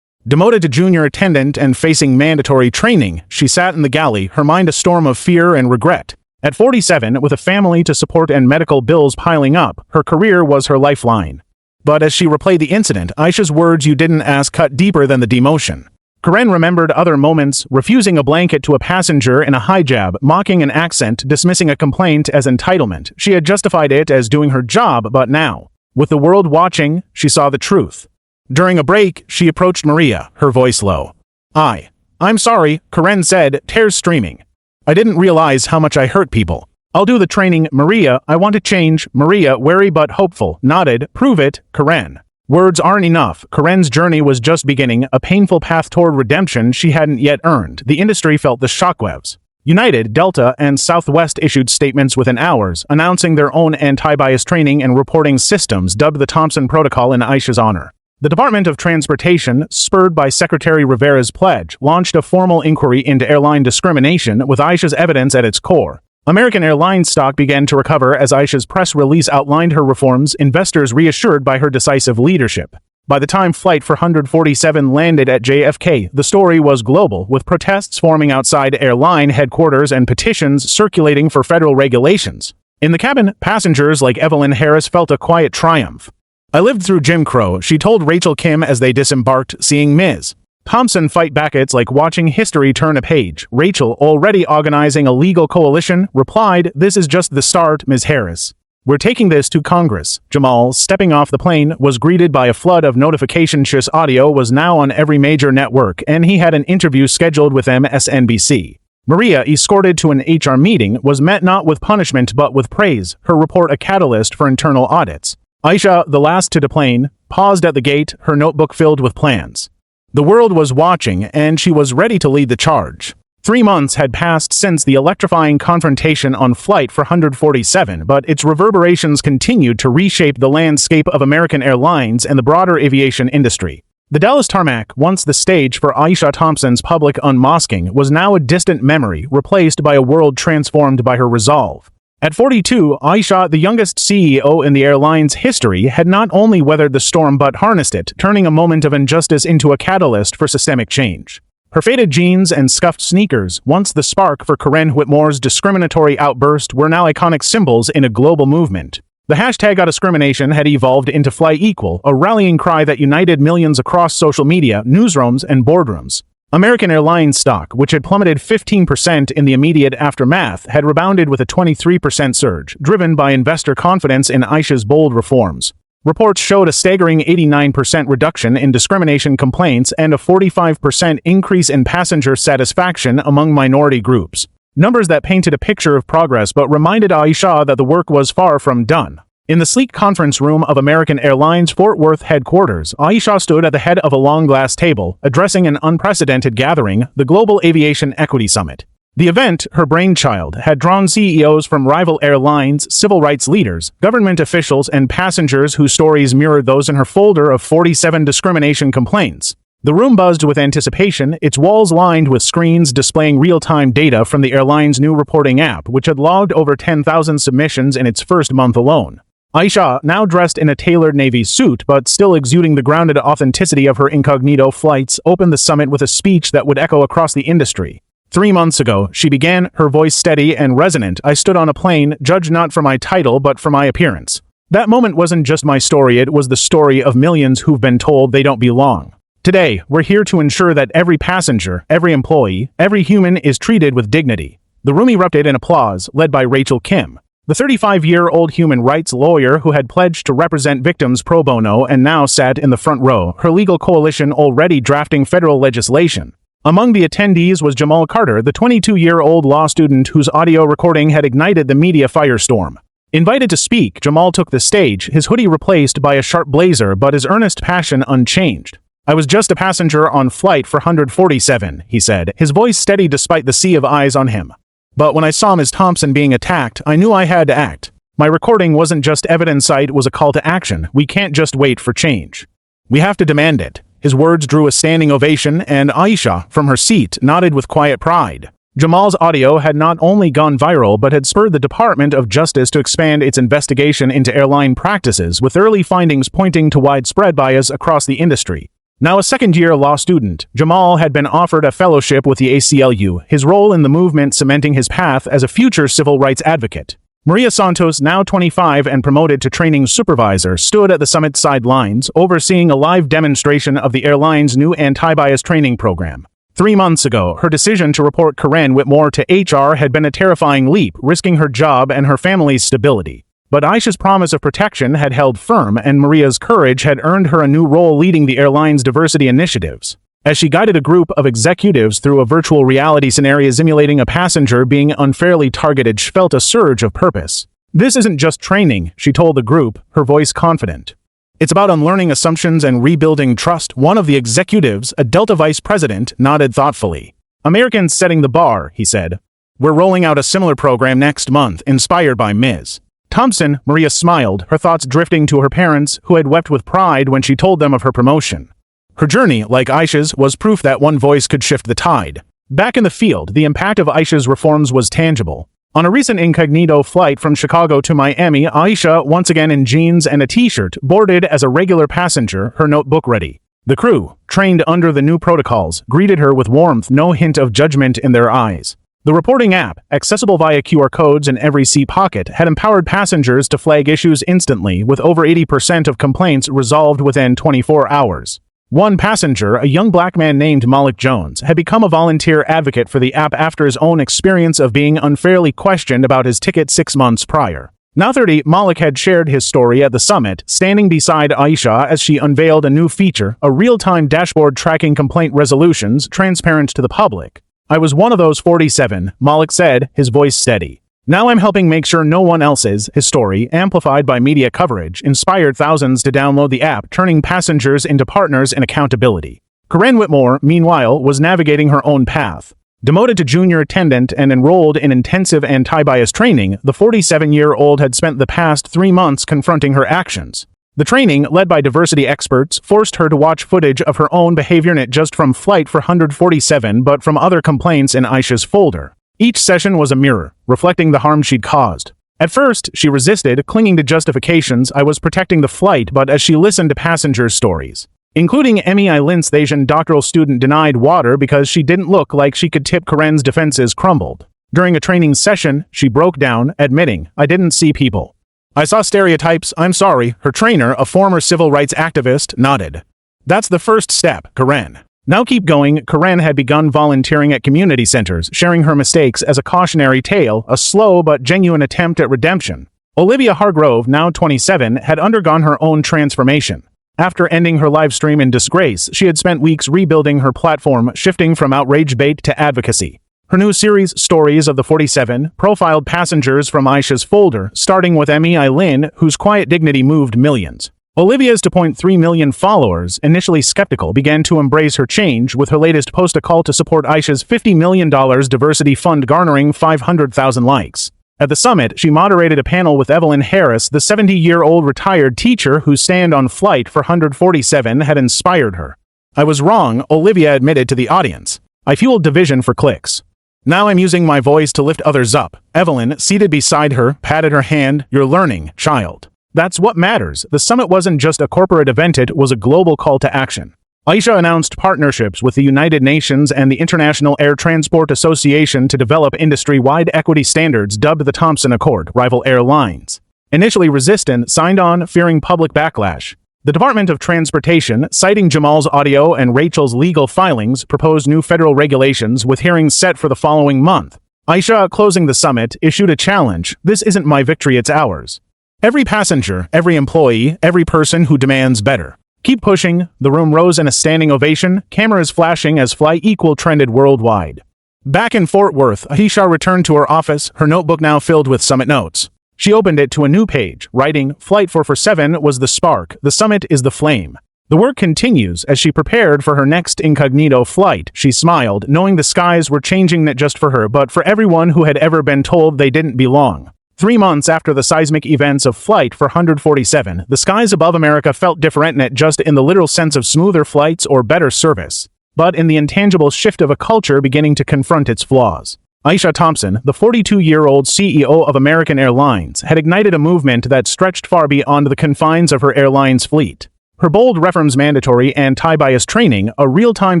Demoted to junior attendant and facing mandatory training, she sat in the galley, her mind a storm of fear and regret. At 47, with a family to support and medical bills piling up, her career was her lifeline. But as she replayed the incident, Aisha's words "you didn't ask" cut deeper than the demotion. Karen remembered other moments, refusing a blanket to a passenger in a hijab, mocking an accent, dismissing a complaint as entitlement. She had justified it as doing her job, but now, with the world watching, she saw the truth. During a break, she approached Maria, her voice low. I'm sorry," Karen said, tears streaming. "I didn't realize how much I hurt people. I'll do the training." "Maria, I want to change." Maria, wary but hopeful, nodded. "Prove it." Karen. Words aren't enough. Karen's journey was just beginning, a painful path toward redemption she hadn't yet earned. The industry felt the shockwaves. United, Delta, and Southwest issued statements within hours, announcing their own anti-bias training and reporting systems dubbed the Thompson Protocol in Aisha's honor. The Department of Transportation, spurred by Secretary Rivera's pledge, launched a formal inquiry into airline discrimination with Aisha's evidence at its core. American Airlines stock began to recover as Aisha's press release outlined her reforms, investors reassured by her decisive leadership. By the time Flight 447 landed at JFK, the story was global, with protests forming outside airline headquarters and petitions circulating for federal regulations. In the cabin, passengers like Evelyn Harris felt a quiet triumph. "I lived through Jim Crow," she told Rachel Kim as they disembarked, seeing Ms. Thompson fight back. "It's like watching history turn a page." Rachel, already organizing a legal coalition, replied, "This is just the start, Ms. Harris. "We're taking this to Congress." Jamal, stepping off the plane, was greeted by a flood of notifications. His audio was now on every major network, and he had an interview scheduled with MSNBC. Maria, escorted to an HR meeting, was met not with punishment but with praise, her report a catalyst for internal audits. Aisha, the last to deplane, paused at the gate, her notebook filled with plans. The world was watching, and she was ready to lead the charge. 3 months had passed since the electrifying confrontation on Flight 447, but its reverberations continued to reshape the landscape of American Airlines and the broader aviation industry. The Dallas tarmac, once the stage for Aisha Thompson's public unmasking, was now a distant memory, replaced by a world transformed by her resolve. At 42, Aisha, the youngest CEO in the airline's history, had not only weathered the storm but harnessed it, turning a moment of injustice into a catalyst for systemic change. Her faded jeans and scuffed sneakers, once the spark for Karen Whitmore's discriminatory outburst, were now iconic symbols in a global movement. The hashtag #discrimination had evolved into Fly Equal, a rallying cry that united millions across social media, newsrooms, and boardrooms. American Airlines stock, which had plummeted 15% in the immediate aftermath, had rebounded with a 23% surge, driven by investor confidence in Aisha's bold reforms. Reports showed a staggering 89% reduction in discrimination complaints and a 45% increase in passenger satisfaction among minority groups. Numbers that painted a picture of progress but reminded Aisha that the work was far from done. In the sleek conference room of American Airlines' Fort Worth headquarters, Aisha stood at the head of a long glass table, addressing an unprecedented gathering, the Global Aviation Equity Summit. The event, her brainchild, had drawn CEOs from rival airlines, civil rights leaders, government officials, and passengers whose stories mirrored those in her folder of 47 discrimination complaints. The room buzzed with anticipation, its walls lined with screens displaying real-time data from the airline's new reporting app, which had logged over 10,000 submissions in its first month alone. Aisha, now dressed in a tailored navy suit but still exuding the grounded authenticity of her incognito flights, opened the summit with a speech that would echo across the industry. 3 months ago, she began, her voice steady and resonant. I stood on a plane, judged not for my title but for my appearance. That moment wasn't just my story, it was the story of millions who've been told they don't belong. Today, we're here to ensure that every passenger, every employee, every human is treated with dignity. The room erupted in applause, led by Rachel Kim, the 35-year-old human rights lawyer who had pledged to represent victims pro bono and now sat in the front row, her legal coalition already drafting federal legislation. Among the attendees was Jamal Carter, the 22-year-old law student whose audio recording had ignited the media firestorm. Invited to speak, Jamal took the stage, his hoodie replaced by a sharp blazer but his earnest passion unchanged. "I was just a passenger on Flight 447, he said, his voice steady despite the sea of eyes on him. "But when I saw Ms. Thompson being attacked, I knew I had to act. My recording wasn't just evidence, it was a call to action. We can't just wait for change. We have to demand it." His words drew a standing ovation, and Aisha, from her seat, nodded with quiet pride. Jamal's audio had not only gone viral but had spurred the Department of Justice to expand its investigation into airline practices, with early findings pointing to widespread bias across the industry. Now a second-year law student, Jamal had been offered a fellowship with the ACLU, his role in the movement cementing his path as a future civil rights advocate. Maria Santos, now 25 and promoted to training supervisor, stood at the summit sidelines, overseeing a live demonstration of the airline's new anti-bias training program. 3 months ago, her decision to report Karen Whitmore to HR had been a terrifying leap, risking her job and her family's stability. But Aisha's promise of protection had held firm, and Maria's courage had earned her a new role leading the airline's diversity initiatives. As she guided a group of executives through a virtual reality scenario simulating a passenger being unfairly targeted, she felt a surge of purpose. "This isn't just training," she told the group, her voice confident. "It's about unlearning assumptions and rebuilding trust." One of the executives, a Delta vice president, nodded thoughtfully. "Americans setting the bar," he said. "We're rolling out a similar program next month, inspired by Ms. Thompson." Maria smiled, her thoughts drifting to her parents, who had wept with pride when she told them of her promotion. Her journey, like Aisha's, was proof that one voice could shift the tide. Back in the field, the impact of Aisha's reforms was tangible. On a recent incognito flight from Chicago to Miami, Aisha, once again in jeans and a t-shirt, boarded as a regular passenger, her notebook ready. The crew, trained under the new protocols, greeted her with warmth, no hint of judgment in their eyes. The reporting app, accessible via QR codes in every seat pocket, had empowered passengers to flag issues instantly, with over 80% of complaints resolved within 24 hours. One passenger, a young black man named Malik Jones, had become a volunteer advocate for the app after his own experience of being unfairly questioned about his ticket 6 months prior. Now 30, Malik had shared his story at the summit, standing beside Aisha as she unveiled a new feature, a real-time dashboard tracking complaint resolutions transparent to the public. I was one of those 47, Malik said, his voice steady. Now I'm helping make sure no one else is. His story, amplified by media coverage, inspired thousands to download the app, turning passengers into partners in accountability. Corinne Whitmore, meanwhile, was navigating her own path. Demoted to junior attendant and enrolled in intensive anti-bias training, the 47-year-old had spent the past 3 months confronting her actions. The training, led by diversity experts, forced her to watch footage of her own behavior not just from Flight 447 but from other complaints in Aisha's folder. Each session was a mirror, reflecting the harm she'd caused. At first, she resisted, clinging to justifications. I was protecting the flight, but as she listened to passengers' stories, including Emmy Eilin's, the Asian doctoral student denied water because she didn't look like she could tip, Corinne's defenses crumbled. During a training session, she broke down, admitting, I didn't see people. I saw stereotypes, I'm sorry. Her trainer, a former civil rights activist, nodded. That's the first step, Corinne. Now keep going. Corinne had begun volunteering at community centers, sharing her mistakes as a cautionary tale, a slow but genuine attempt at redemption. Olivia Hargrove, now 27, had undergone her own transformation. After ending her live stream in disgrace, she had spent weeks rebuilding her platform, shifting from outrage bait to advocacy. Her new series, Stories of the 47, profiled passengers from Aisha's folder, starting with Emmy Eilin, whose quiet dignity moved millions. Olivia's 2.3 million followers, initially skeptical, began to embrace her change, with her latest post a call to support Aisha's $50 million diversity fund garnering 500,000 likes. At the summit, she moderated a panel with Evelyn Harris, the 70-year-old retired teacher whose stand on Flight 447 had inspired her. I was wrong, Olivia admitted to the audience. I fueled division for clicks. Now I'm using my voice to lift others up. Evelyn, seated beside her, patted her hand. You're learning, child. That's what matters. The summit wasn't just a corporate event, it was a global call to action. Aisha announced partnerships with the United Nations and the International Air Transport Association to develop industry-wide equity standards dubbed the Thompson Accord, rival airlines. Initially resistant, signed on, fearing public backlash. The Department of Transportation, citing Jamal's audio and Rachel's legal filings, proposed new federal regulations with hearings set for the following month. Aisha, closing the summit, issued a challenge. This isn't my victory, it's ours. Every passenger, every employee, every person who demands better. Keep pushing. The room rose in a standing ovation, cameras flashing as Fly Equal trended worldwide. Back in Fort Worth, Aisha returned to her office, her notebook now filled with summit notes. She opened it to a new page, writing, Flight 447 was the spark, the summit is the flame. The work continues. As she prepared for her next incognito flight, she smiled, knowing the skies were changing not just for her but for everyone who had ever been told they didn't belong. 3 months after the seismic events of Flight 447, the skies above America felt different, not just in the literal sense of smoother flights or better service, but in the intangible shift of a culture beginning to confront its flaws. Aisha Thompson, the 42-year-old CEO of American Airlines, had ignited a movement that stretched far beyond the confines of her airline's fleet. Her bold reforms: mandatory anti-bias training, a real-time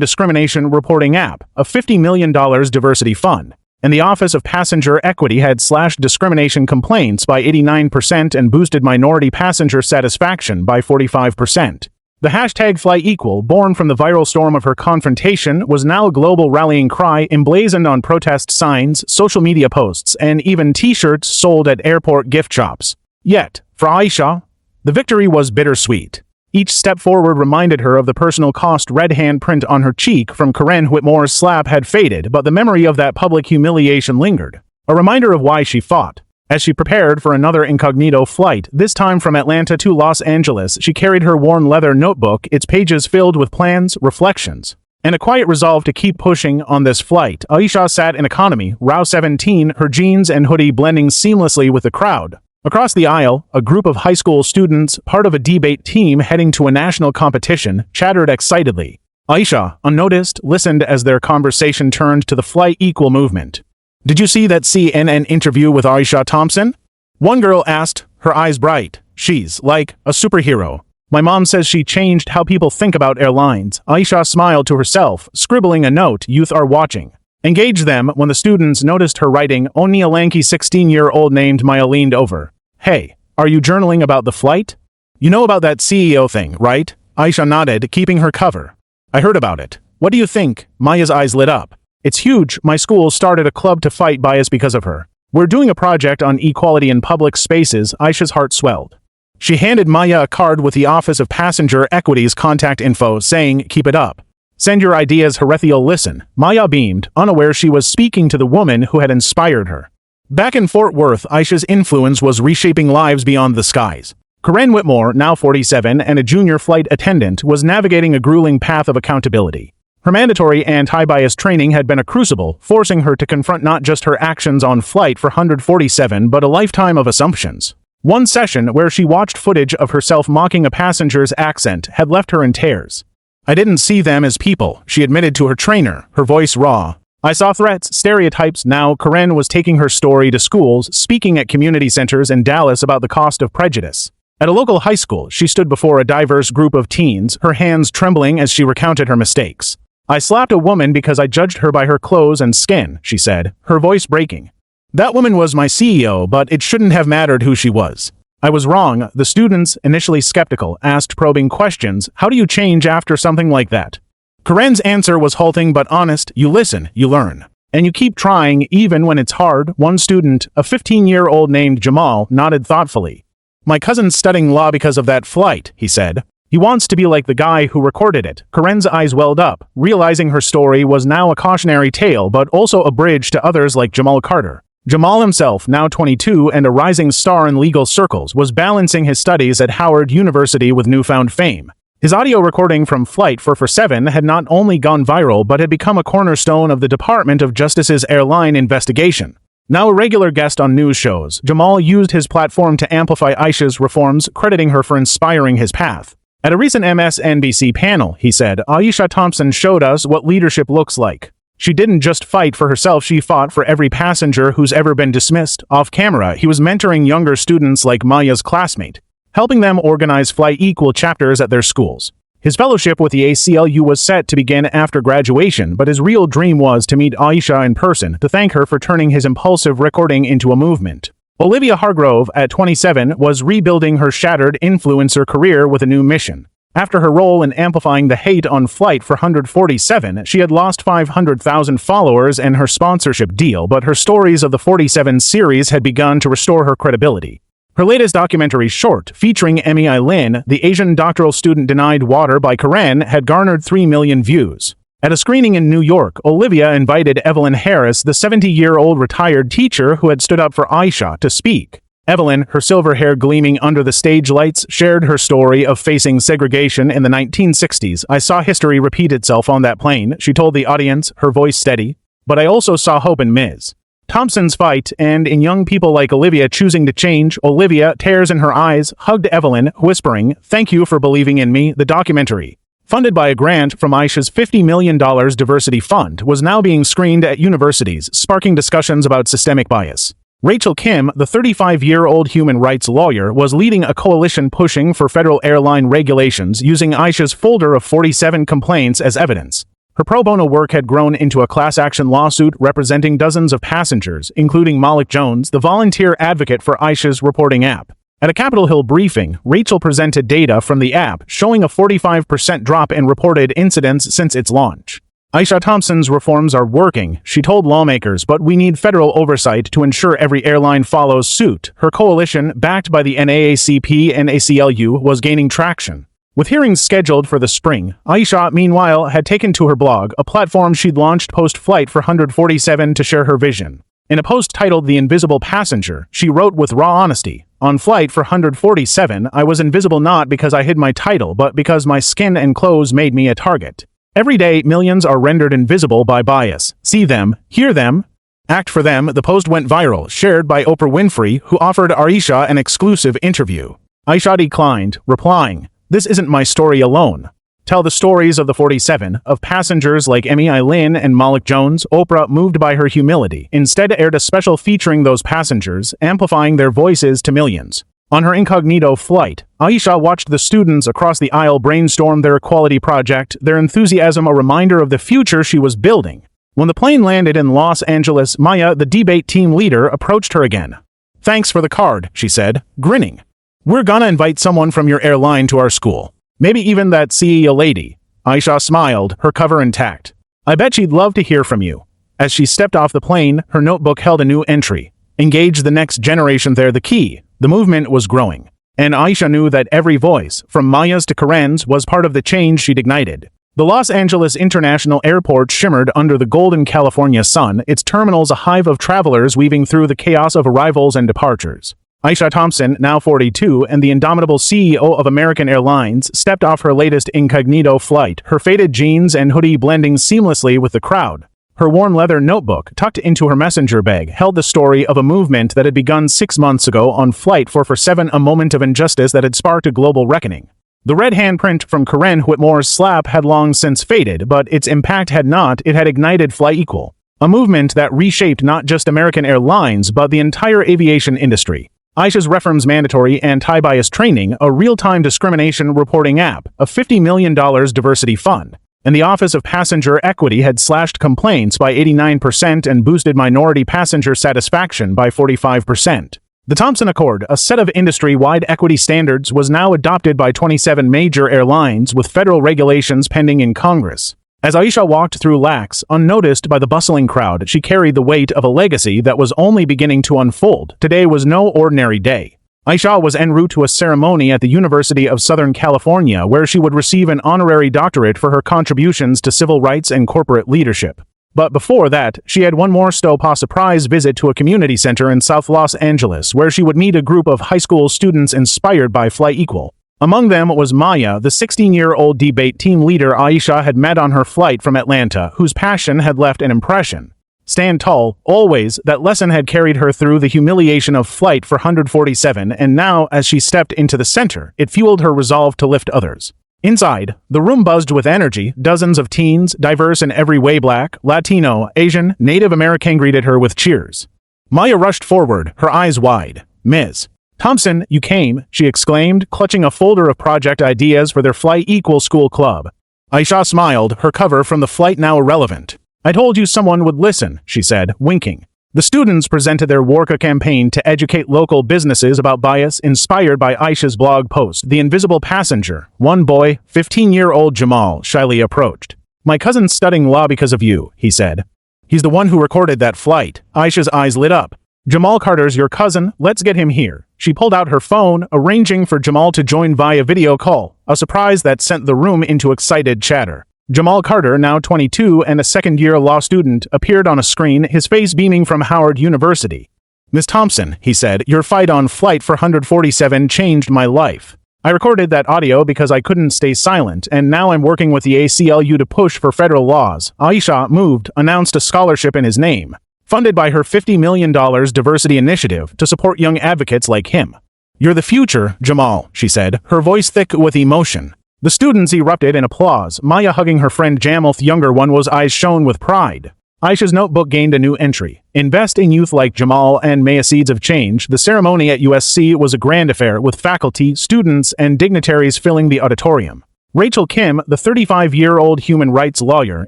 discrimination reporting app, a $50 million diversity fund, and the Office of Passenger Equity had slashed discrimination complaints by 89% and boosted minority passenger satisfaction by 45%. The hashtag #FlyEqual, born from the viral storm of her confrontation, was now a global rallying cry emblazoned on protest signs, social media posts, and even t-shirts sold at airport gift shops. Yet, for Aisha, the victory was bittersweet. Each step forward reminded her of the personal cost. Red handprint on her cheek from Corinne Whitmore's slap had faded, but the memory of that public humiliation lingered. A reminder of why she fought. As she prepared for another incognito flight, this time from Atlanta to Los Angeles, she carried her worn leather notebook, its pages filled with plans, reflections, and a quiet resolve to keep pushing on this flight. Aisha sat in economy, row 17, her jeans and hoodie blending seamlessly with the crowd. Across the aisle, a group of high school students, part of a debate team heading to a national competition, chattered excitedly. Aisha, unnoticed, listened as their conversation turned to the Fly Equal movement. Did you see that CNN interview with Aisha Thompson? One girl asked, her eyes bright. She's like a superhero. My mom says she changed how people think about airlines. Aisha smiled to herself, scribbling a note. Youth are watching. Engage them. When the students noticed her writing, only a lanky 16-year-old named Maya leaned over. Hey, are you journaling about the flight? You know about that CEO thing, right? Aisha nodded, keeping her cover. I heard about it. What do you think? Maya's eyes lit up. It's huge. My school started a club to fight bias because of her. "We're doing a project on equality in public spaces." Aisha's heart swelled. She handed Maya a card with the Office of Passenger Equity's contact info, saying, "Keep it up. Send your ideas." Horathi'll listen. Maya beamed, unaware she was speaking to the woman who had inspired her. Back in Fort Worth, Aisha's influence was reshaping lives beyond the skies. Karen Whitmore, now 47 and a junior flight attendant, was navigating a grueling path of accountability. Her mandatory anti-bias training had been a crucible, forcing her to confront not just her actions on Flight 447 but a lifetime of assumptions. One session, where she watched footage of herself mocking a passenger's accent, had left her in tears. "I didn't see them as people," she admitted to her trainer, her voice raw. "I saw threats, stereotypes." Now, Karen was taking her story to schools, speaking at community centers in Dallas about the cost of prejudice. At a local high school, she stood before a diverse group of teens, her hands trembling as she recounted her mistakes. "I slapped a woman because I judged her by her clothes and skin," she said, her voice breaking. "That woman was my CEO, but it shouldn't have mattered who she was. I was wrong." The students, initially skeptical, asked probing questions. "How do you change after something like that?" Karen's answer was halting but honest. "You listen, you learn. And you keep trying, even when it's hard." One student, a 15-year-old named Jamal, nodded thoughtfully. "My cousin's studying law because of that flight," he said. "He wants to be like the guy who recorded it." Karen's eyes welled up, realizing her story was now a cautionary tale but also a bridge to others like Jamal Carter. Jamal himself, now 22 and a rising star in legal circles, was balancing his studies at Howard University with newfound fame. His audio recording from Flight 447 had not only gone viral but had become a cornerstone of the Department of Justice's Airline investigation. Now a regular guest on news shows, Jamal used his platform to amplify Aisha's reforms, crediting her for inspiring his path. At a recent MSNBC panel, he said, "Aisha Thompson showed us what leadership looks like. She didn't just fight for herself, she fought for every passenger who's ever been dismissed." Off camera, he was mentoring younger students like Maya's classmate, helping them organize Fly Equal chapters at their schools. His fellowship with the ACLU was set to begin after graduation, but his real dream was to meet Aisha in person, to thank her for turning his impulsive recording into a movement. Olivia Hargrove, at 27, was rebuilding her shattered influencer career with a new mission. After her role in amplifying the hate on Flight 447, she had lost 500,000 followers and her sponsorship deal, but her Stories of the 47 series had begun to restore her credibility. Her latest documentary short, featuring Emmy Lin, the Asian doctoral student denied water by Karen, had garnered 3 million views. At a screening in New York, Olivia invited Evelyn Harris, the 70-year-old retired teacher who had stood up for Aisha, to speak. Evelyn, her silver hair gleaming under the stage lights, shared her story of facing segregation in the 1960s. "I saw history repeat itself on that plane," she told the audience, her voice steady. "But I also saw hope in Ms. Thompson's fight, and in young people like Olivia choosing to change." Olivia, tears in her eyes, hugged Evelyn, whispering, "Thank you for believing in me." The documentary, funded by a grant from Aisha's $50 million diversity fund, was now being screened at universities, sparking discussions about systemic bias. Rachel Kim, the 35-year-old human rights lawyer, was leading a coalition pushing for federal airline regulations, using Aisha's folder of 47 complaints as evidence. Her pro bono work had grown into a class action lawsuit representing dozens of passengers, including Malik Jones, the volunteer advocate for Aisha's reporting app. At a Capitol Hill briefing, Rachel presented data from the app showing a 45% drop in reported incidents since its launch. "Aisha Thompson's reforms are working," she told lawmakers, "but we need federal oversight to ensure every airline follows suit." Her coalition, backed by the NAACP and ACLU, was gaining traction. With hearings scheduled for the spring, Aisha, meanwhile, had taken to her blog, a platform she'd launched post-Flight 447, to share her vision. In a post titled "The Invisible Passenger," she wrote with raw honesty, "On Flight 447, I was invisible not because I hid my title, but because my skin and clothes made me a target. Every day, millions are rendered invisible by bias. See them, hear them, act for them." The post went viral, shared by Oprah Winfrey, who offered Aisha an exclusive interview. Aisha declined, replying, "This isn't my story alone. Tell the stories of the 47, of passengers like Emmy Lin and Malik Jones." Oprah, moved by her humility, instead aired a special featuring those passengers, amplifying their voices to millions. On her incognito flight, Aisha watched the students across the aisle brainstorm their equality project, their enthusiasm a reminder of the future she was building. When the plane landed in Los Angeles, Maya, the debate team leader, approached her again. "Thanks for the card," she said, grinning. "We're gonna invite someone from your airline to our school. Maybe even that CEO lady." Aisha smiled, her cover intact. "I bet she'd love to hear from you." As she stepped off the plane, her notebook held a new entry. Engage the next generation. They're the key. The movement was growing. And Aisha knew that every voice, from Maya's to Karen's, was part of the change she'd ignited. The Los Angeles International Airport shimmered under the golden California sun, its terminals a hive of travelers weaving through the chaos of arrivals and departures. Aisha Thompson, now 42, and the indomitable CEO of American Airlines, stepped off her latest incognito flight, her faded jeans and hoodie blending seamlessly with the crowd. Her worn leather notebook, tucked into her messenger bag, held the story of a movement that had begun 6 months ago on Flight 447, a moment of injustice that had sparked a global reckoning. The red handprint from Karen Whitmore's slap had long since faded, but its impact had not. It had ignited Fly Equal, a movement that reshaped not just American Airlines but the entire aviation industry. Aisha's reference mandatory anti-bias training, a real-time discrimination reporting app, a $50 million diversity fund, and the Office of Passenger Equity had slashed complaints by 89% and boosted minority passenger satisfaction by 45%. The Thompson Accord, a set of industry-wide equity standards, was now adopted by 27 major airlines, with federal regulations pending in Congress. As Aisha walked through LAX, unnoticed by the bustling crowd, she carried the weight of a legacy that was only beginning to unfold. Today was no ordinary day. Aisha was en route to a ceremony at the University of Southern California where she would receive an honorary doctorate for her contributions to civil rights and corporate leadership. But before that, she had one more Stopa surprise visit to a community center in South Los Angeles where she would meet a group of high school students inspired by Fly Equal. Among them was Maya, the 16-year-old debate team leader Aisha had met on her flight from Atlanta, whose passion had left an impression. Stand tall, always, that lesson had carried her through the humiliation of Flight 447, and now, as she stepped into the center, it fueled her resolve to lift others. Inside, the room buzzed with energy. Dozens of teens, diverse in every way, Black, Latino, Asian, Native American, greeted her with cheers. Maya rushed forward, her eyes wide. "Ms. Thompson, you came," she exclaimed, clutching a folder of project ideas for their Fly Equal school club. Aisha smiled, her cover from the flight now irrelevant. "I told you someone would listen," she said, winking. The students presented their Worka campaign to educate local businesses about bias, inspired by Aisha's blog post, The Invisible Passenger. One boy, 15-year-old Jamal, shyly approached. "My cousin's studying law because of you," he said. "He's the one who recorded that flight." Aisha's eyes lit up. "Jamal Carter's your cousin, let's get him here." She pulled out her phone, arranging for Jamal to join via video call, a surprise that sent the room into excited chatter. Jamal Carter, now 22 and a second-year law student, appeared on a screen, his face beaming from Howard University. "Ms. Thompson," he said, "your fight on Flight 447 changed my life. I recorded that audio because I couldn't stay silent, and now I'm working with the ACLU to push for federal laws." Aisha, moved, announced a scholarship in his name, funded by her $50 million diversity initiative to support young advocates like him. "You're the future, Jamal," she said, her voice thick with emotion. The students erupted in applause, Maya hugging her friend Jamal. The younger one was eyes shone with pride. Aisha's notebook gained a new entry. "Invest in youth like Jamal and Maya, seeds of change." The ceremony at USC was a grand affair, with faculty, students, and dignitaries filling the auditorium. Rachel Kim, the 35-year-old human rights lawyer,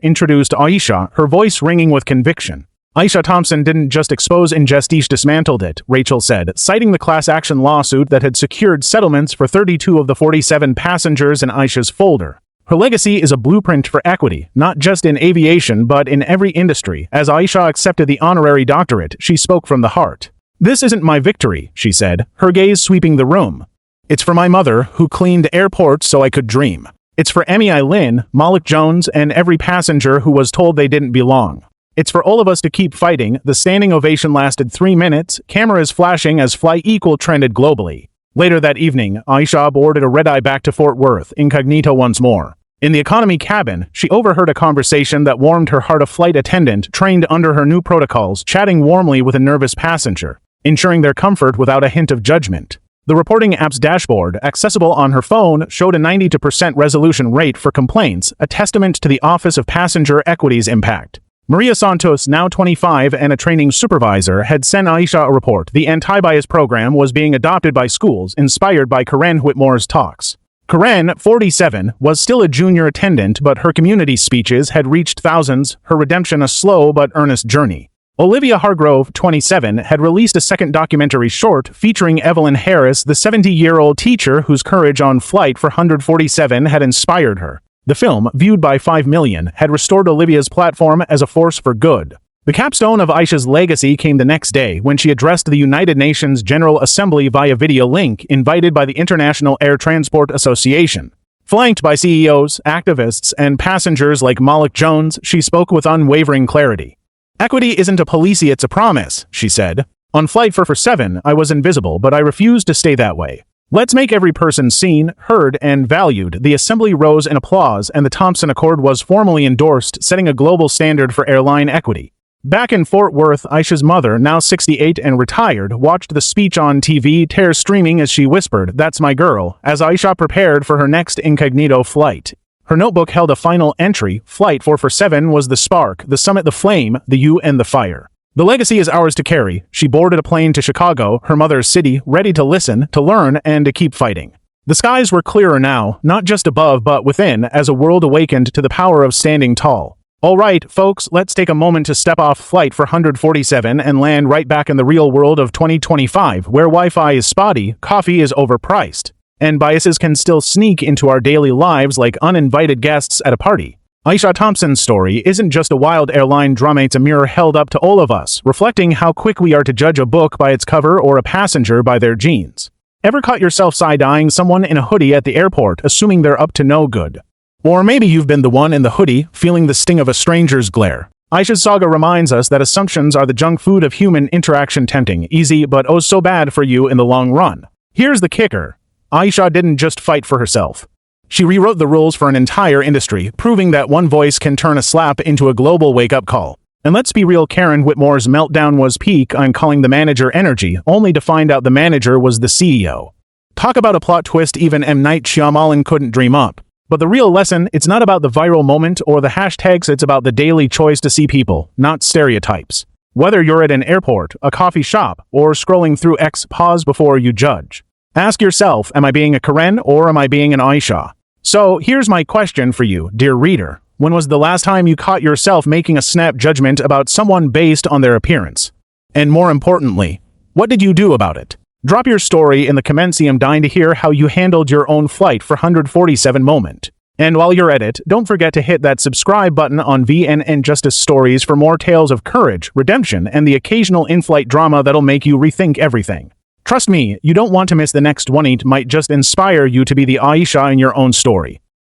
introduced Aisha, her voice ringing with conviction. "Aisha Thompson didn't just expose injustice, dismantled it," Rachel said, citing the class action lawsuit that had secured settlements for 32 of the 47 passengers in Aisha's folder. Her legacy is a blueprint for equity, not just in aviation but in every industry. As Aisha accepted the honorary doctorate, she spoke from the heart. "This isn't my victory," she said, her gaze sweeping the room. "It's for my mother, who cleaned airports so I could dream. It's for Emmy Eileen, Malik Jones, and every passenger who was told they didn't belong. It's for all of us to keep fighting." The standing ovation lasted 3 minutes, cameras flashing as Fly Equal trended globally. Later that evening, Aisha boarded a red-eye back to Fort Worth, incognito once more. In the economy cabin, she overheard a conversation that warmed her heart. A flight attendant, trained under her new protocols, chatting warmly with a nervous passenger, ensuring their comfort without a hint of judgment. The reporting app's dashboard, accessible on her phone, showed a 92% resolution rate for complaints, a testament to the Office of Passenger Equity's impact. Maria Santos, now 25 and a training supervisor, had sent Aisha a report. The anti-bias program was being adopted by schools, inspired by Karen Whitmore's talks. Karen, 47, was still a junior attendant, but her community speeches had reached thousands, her redemption a slow but earnest journey. Olivia Hargrove, 27, had released a second documentary short featuring Evelyn Harris, the 70-year-old teacher whose courage on Flight 447 had inspired her. The film, viewed by 5 million, had restored Olivia's platform as a force for good. The capstone of Aisha's legacy came the next day when she addressed the United Nations General Assembly via video link invited by the International Air Transport Association. Flanked by CEOs, activists, and passengers like Malik Jones, she spoke with unwavering clarity. "Equity isn't a policy, it's a promise," she said. "On Flight 447, I was invisible, but I refuse to stay that way. Let's make every person seen, heard, and valued." The assembly rose in applause, and the Thompson Accord was formally endorsed, setting a global standard for airline equity. Back in Fort Worth, Aisha's mother, now 68 and retired, watched the speech on TV, tears streaming as she whispered, "That's my girl," as Aisha prepared for her next incognito flight. Her notebook held a final entry. Flight 447 was the spark, the summit the flame, the you and the fire. "The legacy is ours to carry." She boarded a plane to Chicago, her mother's city, ready to listen, to learn, and to keep fighting. The skies were clearer now, not just above but within, as a world awakened to the power of standing tall. All right, folks, let's take a moment to step off Flight 447 and land right back in the real world of 2025, where Wi-Fi is spotty, coffee is overpriced, and biases can still sneak into our daily lives like uninvited guests at a party. Aisha Thompson's story isn't just a wild airline drama, it's a mirror held up to all of us, reflecting how quick we are to judge a book by its cover or a passenger by their jeans. Ever caught yourself side-eyeing someone in a hoodie at the airport, assuming they're up to no good? Or maybe you've been the one in the hoodie, feeling the sting of a stranger's glare. Aisha's saga reminds us that assumptions are the junk food of human interaction, tempting, easy, but oh so bad for you in the long run. Here's the kicker. Aisha didn't just fight for herself. She rewrote the rules for an entire industry, proving that one voice can turn a slap into a global wake-up call. And let's be real, Karen Whitmore's meltdown was peak. I'm calling the manager energy, only to find out the manager was the CEO. Talk about a plot twist even M. Night Shyamalan couldn't dream up. But the real lesson, it's not about the viral moment or the hashtags, it's about the daily choice to see people, not stereotypes. Whether you're at an airport, a coffee shop, or scrolling through X, pause before you judge. Ask yourself, am I being a Karen or am I being an Aisha? So here's my question for you, dear reader. When was the last time you caught yourself making a snap judgment about someone based on their appearance? And more importantly, what did you do about it? Drop your story in the comments. I'm dying to hear how you handled your own Flight 447 moment. And while you're at it, don't forget to hit that subscribe button on VNN Justice Stories for more tales of courage, redemption, and the occasional in-flight drama that'll make you rethink everything. Trust me, you don't want to miss the next one. It might just inspire you to be the Aisha in your own story.